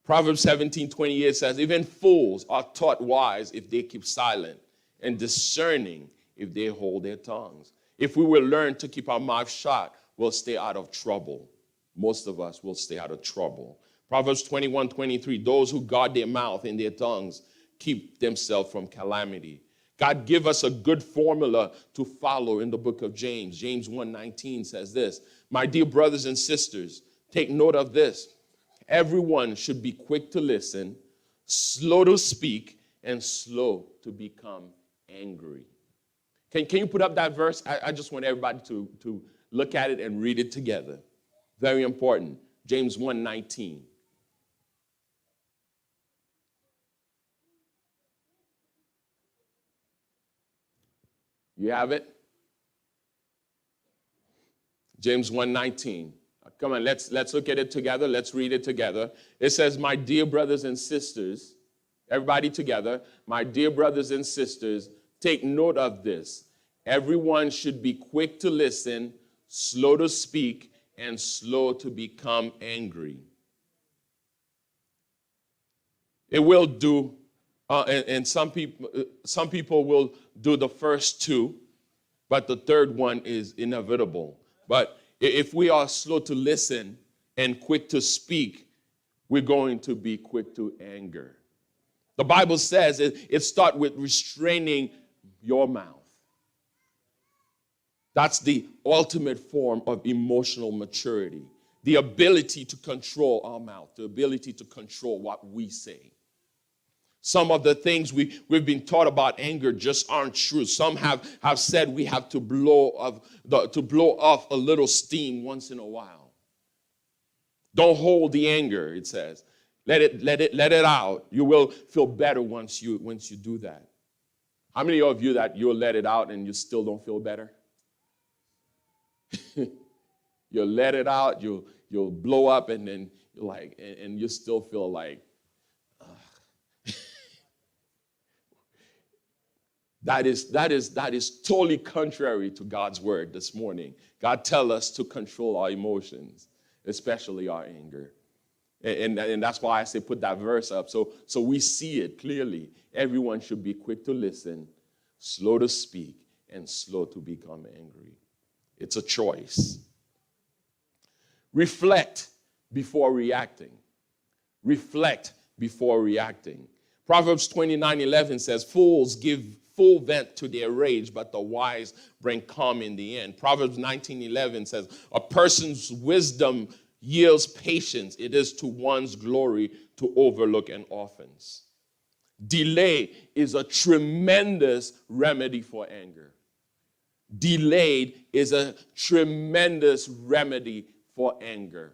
Proverbs 17:28 says, even fools are taught wise if they keep silent, and discerning if they hold their tongues. If we will learn to keep our mouth shut, we'll stay out of trouble. Most of us will stay out of trouble. Proverbs 21:23, those who guard their mouth and their tongues keep themselves from calamity. God give us a good formula to follow in the book of James. James 1:19 says this, my dear brothers and sisters, take note of this. Everyone should be quick to listen, slow to speak, and slow to become angry. Can you put up that verse? I just want everybody to look at it and read it together. Very important. James 1:19. You have it? James 1:19. Come on, let's look at it together. Let's read it together. It says, my dear brothers and sisters, everybody together, my dear brothers and sisters, take note of this. Everyone should be quick to listen, slow to speak, and slow to become angry. It will do, and some people will do the first two, but the third one is inevitable. But if we are slow to listen and quick to speak, we're going to be quick to anger. The Bible says it starts with restraining your mouth. That's the ultimate form of emotional maturity. The ability to control our mouth, the ability to control what we say. Some of the things we've been taught about anger just aren't true. Some have said we have to blow off a little steam once in a while. Don't hold the anger, it says. Let it out. You will feel better once you do that. How many of you that you'll let it out and you still don't feel better? You'll let it out, you'll blow up, and then you're like, and you still feel like, That is totally contrary to God's word this morning. God tells us to control our emotions, especially our anger. And that's why I say put that verse up so we see it clearly. Everyone should be quick to listen, slow to speak, and slow to become angry. It's a choice. Reflect before reacting. Reflect before reacting. Proverbs 29:11 says, fools give full vent to their rage, but the wise bring calm in the end. Proverbs 19:11 says, a person's wisdom yields patience. It is to one's glory to overlook an offense. Delay is a tremendous remedy for anger. Delayed is a tremendous remedy for anger.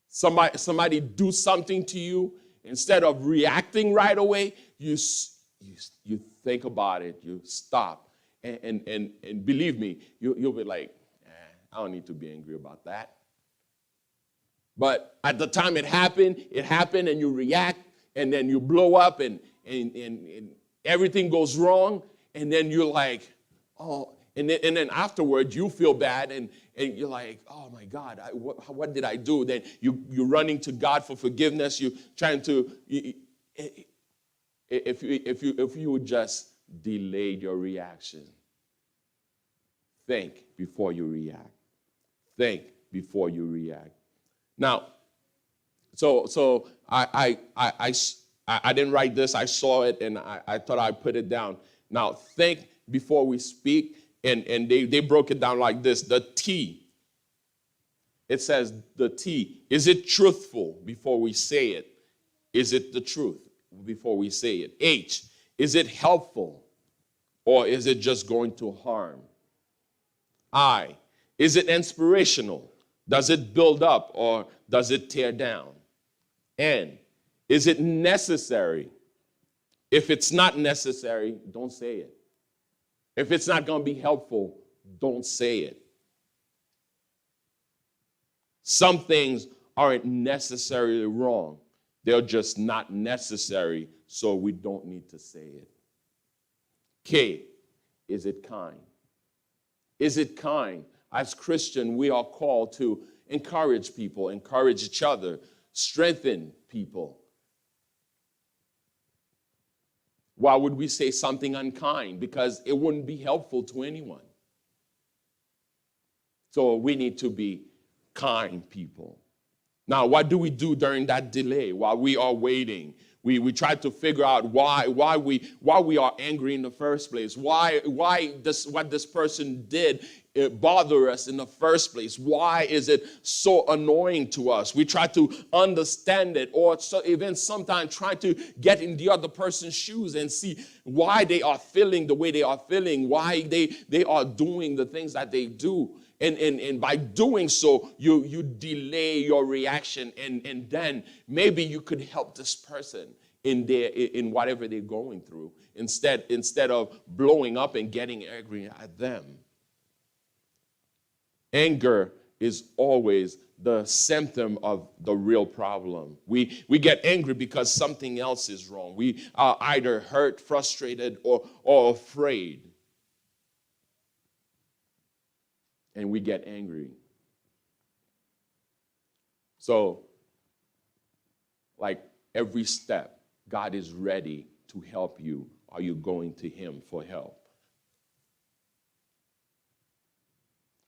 Somebody do something to you, instead of reacting right away, you think about it, you stop, and believe me, you'll be like, I don't need to be angry about that. But at the time it happened, and you react, and then you blow up, and everything goes wrong, and then you're like, oh, and then afterwards you feel bad, and you're like, oh my God, what did I do? Then you're running to God for forgiveness. You're trying to, if you would just delay your reaction, think before you react. Think before you react. Now, so I didn't write this. I saw it, and I thought I'd put it down. Now, think before we speak, and they broke it down like this. The T, it says the T. Is it truthful before we say it? Is it the truth before we say it? H, is it helpful, or is it just going to harm? I, is it inspirational? Does it build up, or does it tear down? N, is it necessary? If it's not necessary, don't say it. If it's not going to be helpful, don't say it. Some things aren't necessarily wrong. They're just not necessary, so we don't need to say it. K, is it kind? Is it kind? As Christians, we are called to encourage people, encourage each other, strengthen people. Why would we say something unkind? Because it wouldn't be helpful to anyone. So we need to be kind people. Now, what do we do during that delay while we are waiting? We try to figure out why we are angry in the first place. Why what this person did bother us in the first place. Why is it so annoying to us? We try to understand it, or even sometimes try to get in the other person's shoes and see why they are feeling the way they are feeling, why they are doing the things that they do. And by doing so, you delay your reaction, and then maybe you could help this person in whatever they're going through, instead of blowing up and getting angry at them. Anger is always the symptom of the real problem. We get angry because something else is wrong. We are either hurt, frustrated, or afraid. And we get angry. So, like every step, God is ready to help you. Are you going to Him for help?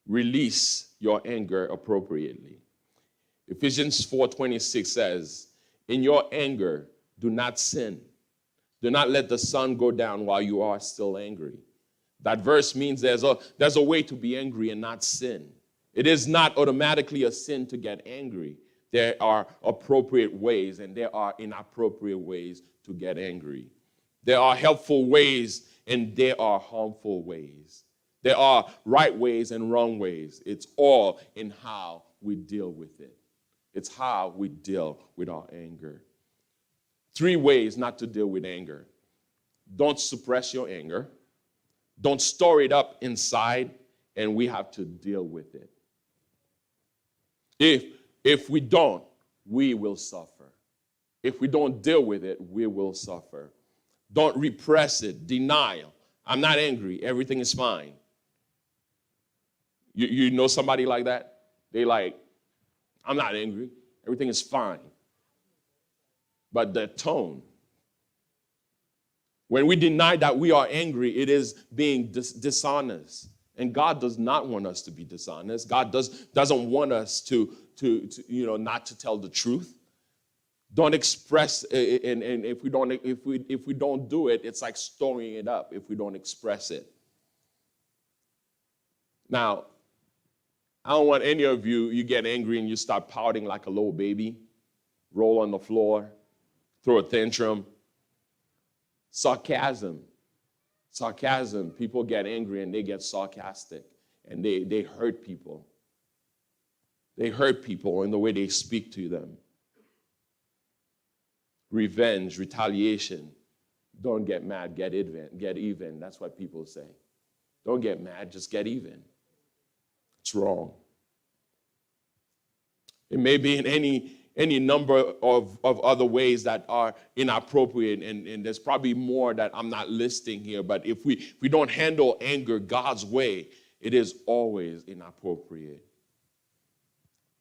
Release your anger appropriately. Ephesians 4:26 says, in your anger, do not sin. Do not let the sun go down while you are still angry. That verse means there's a way to be angry and not sin. It is not automatically a sin to get angry. There are appropriate ways and there are inappropriate ways to get angry. There are helpful ways and there are harmful ways. There are right ways and wrong ways. It's all in how we deal with it. It's how we deal with our anger. 3 ways not to deal with anger. Don't suppress your anger. Don't store it up inside, and we have to deal with it. If we don't, we will suffer. If we don't deal with it, we will suffer. Don't repress it. Denial. I'm not angry. Everything is fine. You know somebody like that? They like, I'm not angry. Everything is fine. But the tone. When we deny that we are angry, it is being dishonest. And God does not want us to be dishonest. God doesn't want us to not to tell the truth. Don't express, and if we don't do it, it's like storing it up if we don't express it. Now, I don't want any of you get angry and you start pouting like a little baby, roll on the floor, throw a tantrum. Sarcasm. People get angry and they get sarcastic and they hurt people. They hurt people in the way they speak to them. Revenge, retaliation. Don't get mad, get even. That's what people say. Don't get mad, just get even. It's wrong. It may be in any number of other ways that are inappropriate, and there's probably more that I'm not listing here, but if we don't handle anger God's way, it is always inappropriate.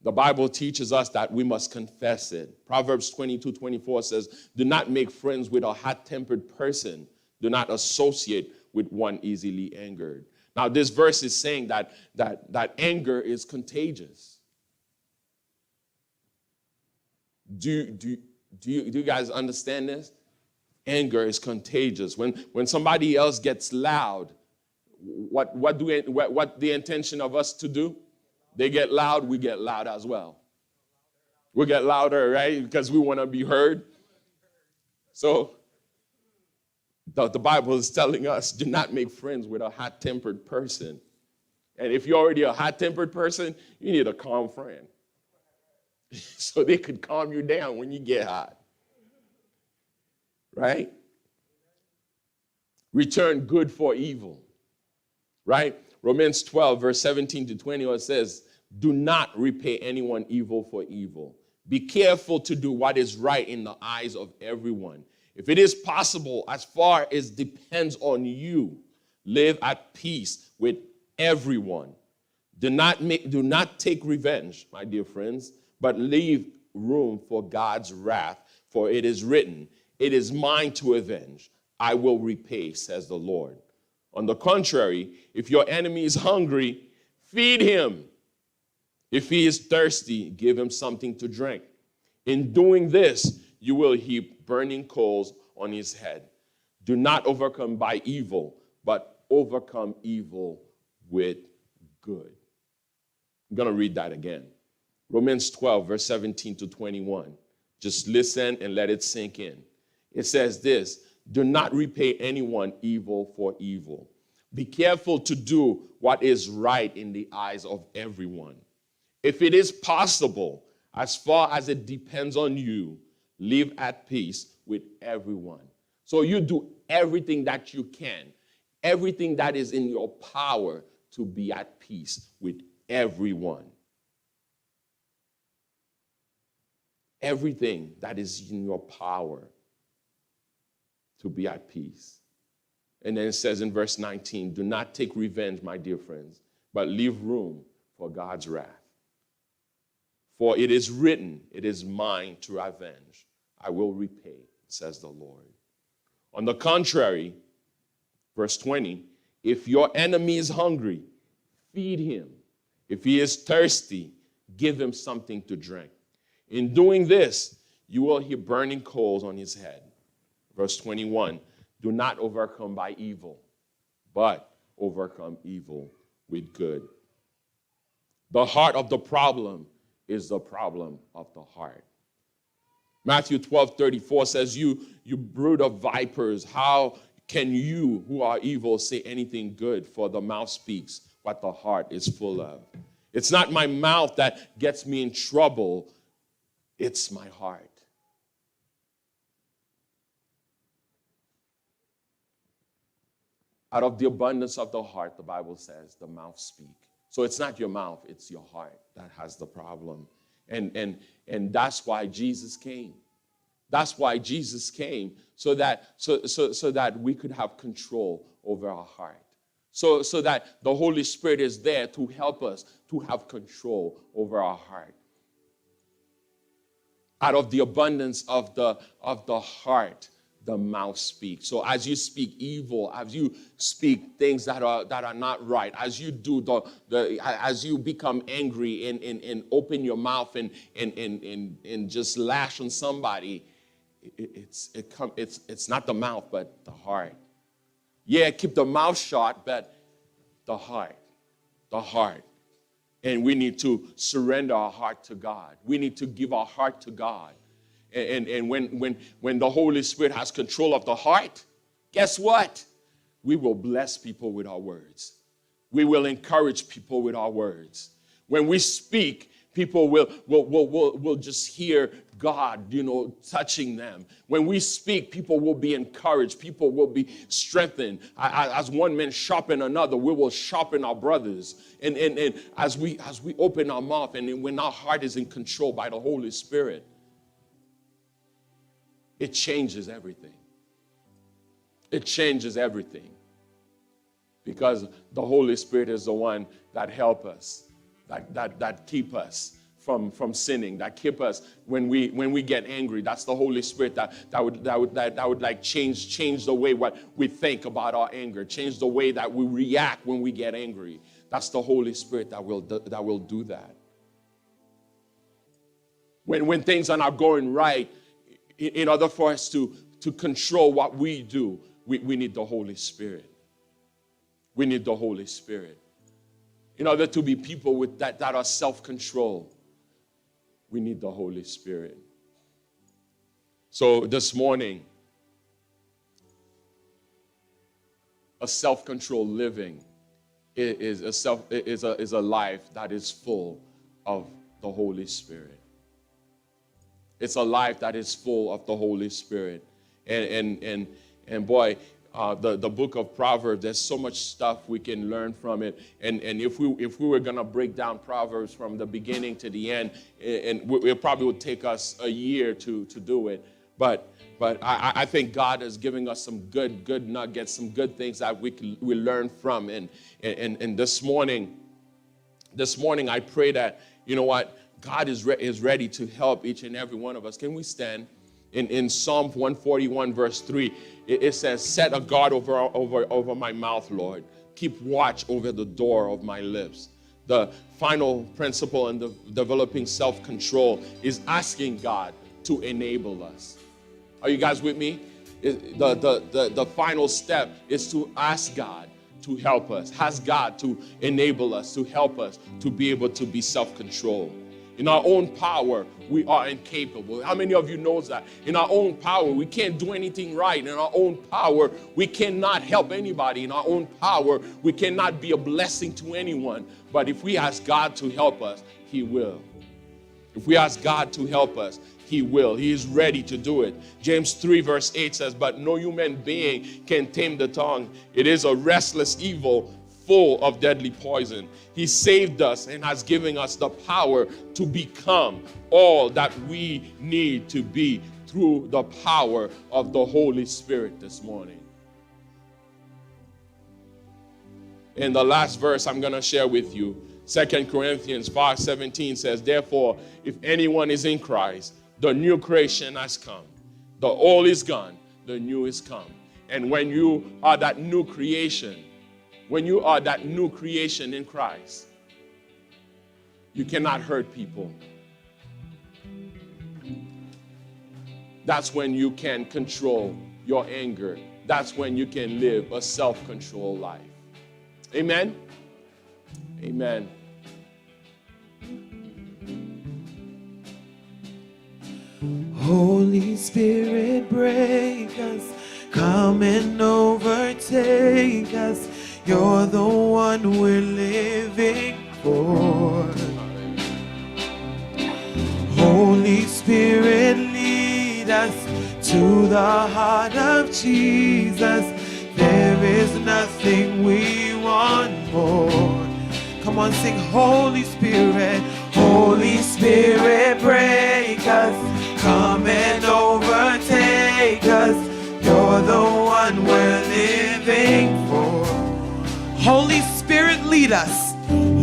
The Bible teaches us that we must confess it. Proverbs 22:24 says, do not make friends with a hot-tempered person. Do not associate with one easily angered. Now, this verse is saying that anger is contagious. Do you guys understand this? Anger is contagious. When somebody else gets loud, what the intention of us to do? They get loud, we get loud as well. We get louder, right? Because we want to be heard. So the Bible is telling us, do not make friends with a hot-tempered person. And if you're already a hot-tempered person, you need a calm friend. So they could calm you down when you get hot. Right? Return good for evil. Right? Romans 12, verse 17 to 20 says, do not repay anyone evil for evil. Be careful to do what is right in the eyes of everyone. If it is possible, as far as depends on you, live at peace with everyone. Do not take revenge, my dear friends, but leave room for God's wrath, for it is written, it is mine to avenge. I will repay, says the Lord. On the contrary, if your enemy is hungry, feed him. If he is thirsty, give him something to drink. In doing this, you will heap burning coals on his head. Do not overcome by evil, but overcome evil with good. I'm going to read that again. Romans 12, verse 17 to 21. Just listen and let it sink in. It says this, do not repay anyone evil for evil. Be careful to do what is right in the eyes of everyone. If it is possible, as far as it depends on you, live at peace with everyone. So you do everything that you can, everything that is in your power to be at peace with everyone. Everything that is in your power to be at peace. And then it says in verse 19, do not take revenge, my dear friends, but leave room for God's wrath. For it is written, it is mine to avenge. I will repay, says the Lord. On the contrary, verse 20, if your enemy is hungry, feed him. If he is thirsty, give him something to drink. In doing this, you will heap burning coals on his head. Verse 21, do not overcome by evil, but overcome evil with good. The heart of the problem is the problem of the heart. Matthew 12:34 says, you brood of vipers, how can you who are evil say anything good? For the mouth speaks what the heart is full of. It's not my mouth that gets me in trouble. It's my heart. Out of the abundance of the heart, the Bible says, the mouth speaks. So it's not your mouth, it's your heart that has the problem. And that's why Jesus came. That's why Jesus came, so that we could have control over our heart. So that the Holy Spirit is there to help us to have control over our heart. Out of the abundance of the heart, the mouth speaks. So as you speak evil, as you speak things that are not right, as you do as you become angry and open your mouth and just lash on somebody, it's not the mouth but the heart. Yeah, keep the mouth shut, but the heart. And we need to surrender our heart to God. We need to give our heart to God. And when the Holy Spirit has control of the heart, guess what? We will bless people with our words. We will encourage people with our words. When we speak, people will just hear God, touching them. When we speak, people will be encouraged. People will be strengthened. As one man sharpen another, we will sharpen our brothers. And as we open our mouth, and when our heart is in control by the Holy Spirit, it changes everything. It changes everything. Because the Holy Spirit is the one that helps us, that keep us from sinning, that keep us when we get angry. That's the Holy Spirit that would like change the way what we think about our anger, change the way that we react when we get angry. That's the Holy Spirit that will do that. When things are not going right, in order for us to control what we do, we need the Holy Spirit. We need the Holy Spirit. In order to be people with that are self-control, we need the Holy Spirit. So this morning, a self-controlled living is a life that is full of the Holy Spirit. It's a life that is full of the Holy Spirit. And boy, the book of Proverbs, there's so much stuff we can learn from it. And if we were going to break down Proverbs from the beginning to the end, and it probably would take us a year to do it. But I think God is giving us some good nuggets, some good things that we learn from. And this morning I pray that, God is ready to help each and every one of us. Can we stand? In Psalm 141, verse 3, it says, set a guard over my mouth, Lord. Keep watch over the door of my lips. The final principle in developing self-control is asking God to enable us. Are you guys with me? The final step is to ask God to help us. Ask God to enable us, to help us to be able to be self-controlled. In our own power, we are incapable. How many of you knows that? In our own power, we can't do anything right. In our own power, we cannot help anybody. In our own power, we cannot be a blessing to anyone. But if we ask God to help us, He will. If we ask God to help us, He will. He is ready to do it. James 3 verse 8 says, but no human being can tame the tongue. It is a restless evil, full of deadly poison. He saved us and has given us the power to become all that we need to be through the power of the Holy Spirit this morning. In the last verse I'm going to share with you, 2 Corinthians 5:17 says, therefore, if anyone is in Christ, the new creation has come. The old is gone, the new is come. And when you are that new creation, in Christ, you cannot hurt people. That's when you can control your anger. That's when you can live a self-controlled life. Amen? Amen. Holy Spirit, break us, come and overtake us. You're the one we're living for. Holy Spirit, lead us to the heart of Jesus. There is nothing we want more. Come on, sing, Holy Spirit. Holy Spirit, break us, come and overtake us. You're the one we're living for. Holy Spirit, lead us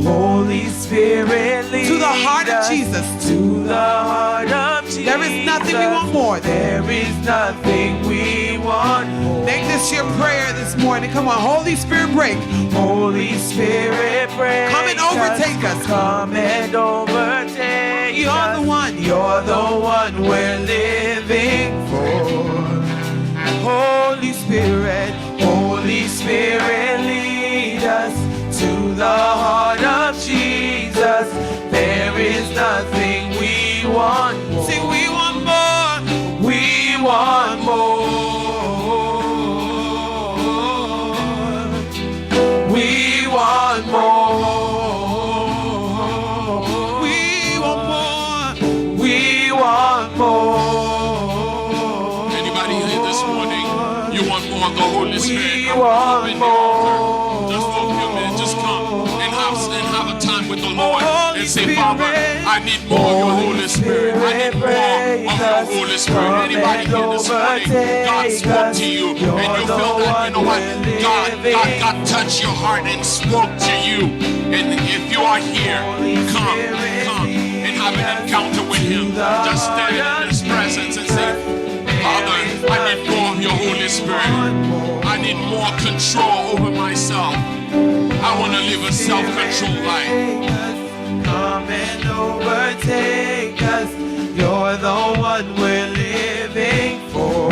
Holy Spirit, lead to the heart of us Jesus. To the heart of Jesus. There is nothing we want more. There is nothing we want more. Make this your prayer this morning. Come on, Holy Spirit, break. Holy Spirit, break. Come and overtake us. Come and overtake You're us. the one. You're the one we're living for. Holy Spirit, lead us to the heart of Jesus. There is nothing we want more. Sing, we want more. We want more. We want more. We want more. We want more. Anybody here this morning, you want more of the Holy Spirit? We want more. Just look him in, just come and have a time with the Lord and say, Father, I need more of your Holy Spirit. I need more of your Holy Spirit. Anybody here this morning, God spoke to you and you feel that, you know what, God touched your heart and spoke to you. And if you are here, come and have an encounter with him. Just stand in his presence and say, Father, I need more of your Holy Spirit. I need more control over myself. I want to live a self-controlled life. Come and overtake us. You're the one we're living for.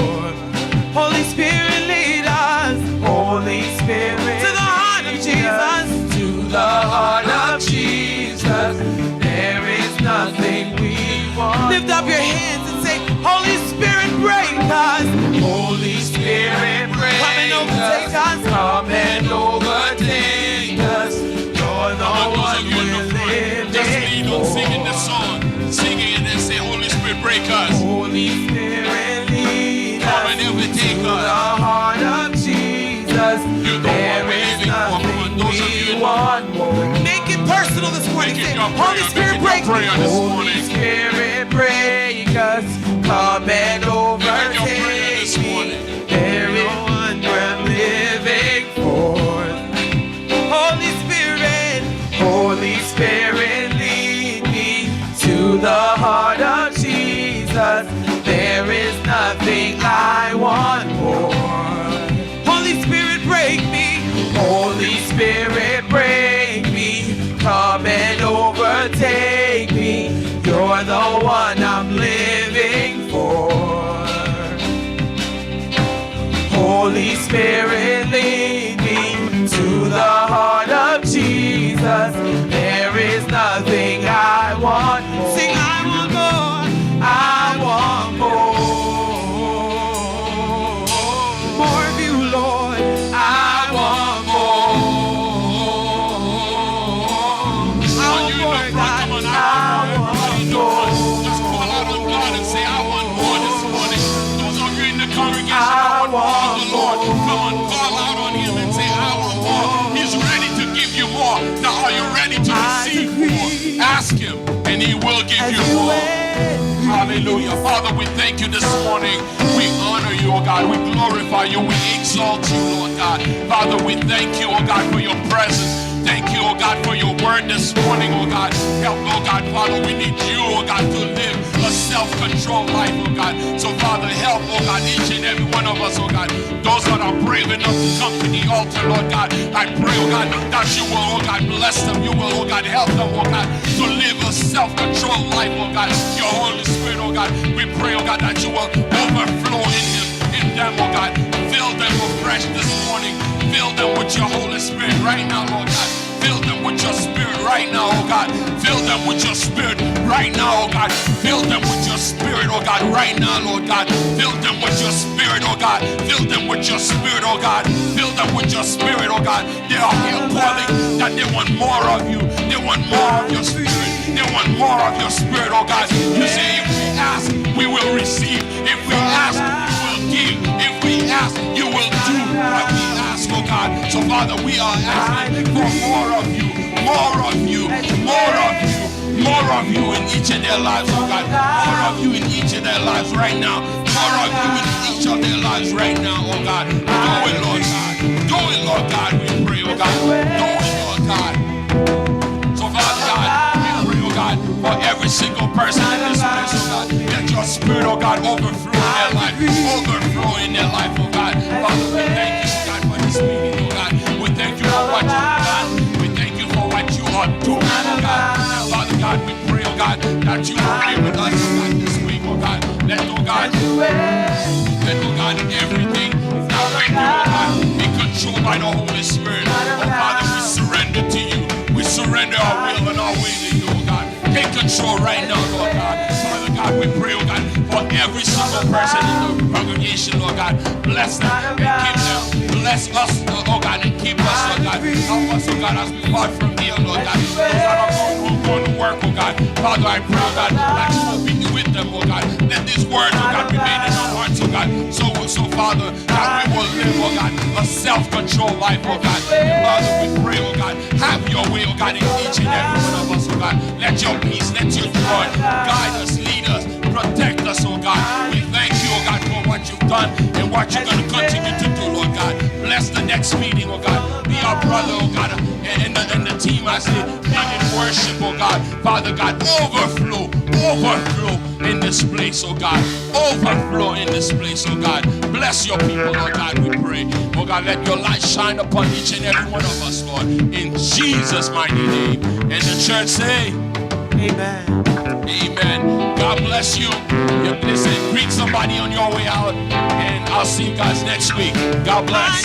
Holy Spirit, lead us. Holy Spirit, To the heart of Jesus. To the heart of Jesus. There is nothing we want. Lift up your hands and say, Holy Spirit, break us. Holy Spirit, break Come and overtake us. Come and overtake us. You're the one we're living Just lead on singing this song. Sing it and then say, Holy Spirit, break us. Holy Spirit, lead Come us and overtake to the us. heart of Jesus. You're the one There we're is living for. Come on, nothing those of you we in want more. Make it personal this morning. Make it Say, your Holy prayer. Spirit, Make it break your me. prayer this Holy morning. Spirit, break us. Come and Make it your prayer overtake this me. morning. There is one we're living for. Holy Spirit, lead me to the heart of Jesus. There is nothing I want more. Holy Spirit, break me. Holy Spirit, break me. Come and overtake me. You're the one I'm living for. Holy Spirit, lead me to the heart of Jesus. There is nothing I want more. Sing, I want more. I want more. More of you, Lord. I want more. I want more, God. Come on, I want more. just call out on God and say, I want more this morning. Those of you in the congregation, I want more of the Lord. Come on, call out on him and say, I want more. He's ready to give you more. Now, are you ready to receive more? Ask him, and he will give you more. Hallelujah. Father, we thank you this morning. We honor you, oh God. We glorify you. We exalt you, Lord God. Father, we thank you, oh God, for your presence. Thank you, oh God, for your word this morning, oh God. Help, oh God, Father, we need you, oh God, to live a self-controlled life, oh God. So, Father, help, oh God, each and every one of us, oh God. those that are brave enough to come to the altar, Lord God, I pray, oh God, that you will, oh God, bless them. You will, oh God, help them, oh God, to live a self-controlled life, oh God. Your Holy Spirit, oh God, we pray, oh God, that you will overflow in them, oh God. Fill them afresh this morning. Fill them with your Holy Spirit right now, Lord God. Fill them with your spirit right now, oh God. Fill them with your spirit right now, oh God. Fill them with your spirit, oh God, right now, Lord God. Fill them with your spirit, oh God. Fill them with your spirit, oh God. Fill them with your spirit, oh God. They are here calling that they want more of you. They want more of your spirit. They want more of your spirit, oh God. You say if we ask, we will receive. If we ask, you will give. If we ask, you will do what we ask, oh God. So Father, we are asking for more of you, more of you, more of you, more of you in each of their lives, oh God. More of you in each of their lives right now. More of you in each of their lives right now, oh God. Do it, Lord God. Do it, Lord God. We pray, oh God. Do it, Lord God. So Father God, we pray, oh God, for every single person in this place, oh God. Let your spirit, oh God, overflow in their life. Overflow in their life, oh God. Father, we thank you, oh God, for this meeting, oh God. We thank you for what you've done. We thank you for what you are doing, oh God. And Father God, we pray, oh God, that you will be with us, oh God, this week, oh God. Let, oh God, everything that we do, oh God, be controlled by the Holy Spirit. Oh Father, we surrender to you. We surrender our will and our way to you, oh God. Take control right now, Lord God. Father God, we pray, oh God, for every single person in the congregation, Lord God. Bless them and keep them. Bless us, oh God, and keep us, Lord God. Help us, oh God, as we part from here, Lord God. Those that are going to work, oh God. Father, I pray, oh God, that you will be with them, oh God. Let these words, oh God, remain in our hearts, oh God. So Father, that we will live, oh God, a self-controlled life, oh God. And Father, we pray, oh God, have your way, oh God, in each and every one of us, oh God. Let your peace, let your joy guide us, lead us, protect us, oh God. We thank you, oh God, for what you've done and what you're going to continue to do, Lord God. Bless the next meeting, oh God. Be our brother, oh God, and the team as they bring in worship, oh God. Father God, overflow in this place, oh God. Overflow in this place, oh God. Bless your people, Lord God, we pray. Oh God, let your light shine upon each and every one of us, Lord. In Jesus' mighty name. And the church say, Amen. amen. God bless you. Listen, greet somebody on your way out. And I'll see you guys next week. God bless.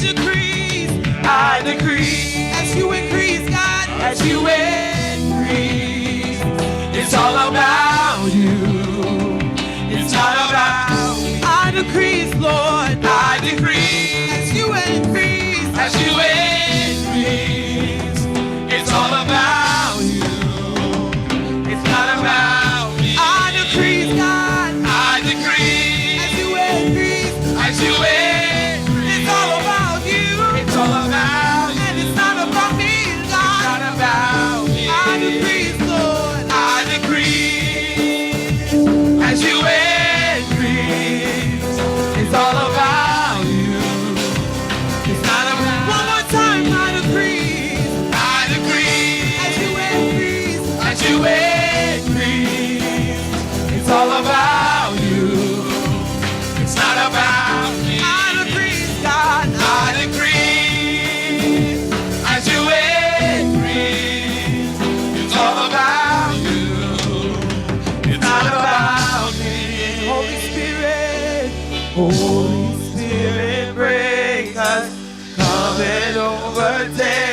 I decree, as you increase, God, as you increase, it's all about you. It's all about you. I decrease, Lord, I decree, as you increase, it's all about you. It's not about me. I decrease, God, I decree, as you increase, it's all about you. It's all about you. And it's not about me, God. It's not about me. I decrease, Lord, I decree, as you increase, it's all about you. It's not about. One more time, I decree, as you increase, it's all about you. It's not about me. I decree, God, I decree, as you increase, it's all about you. It's not about me. Holy Spirit, break us, come and overtake.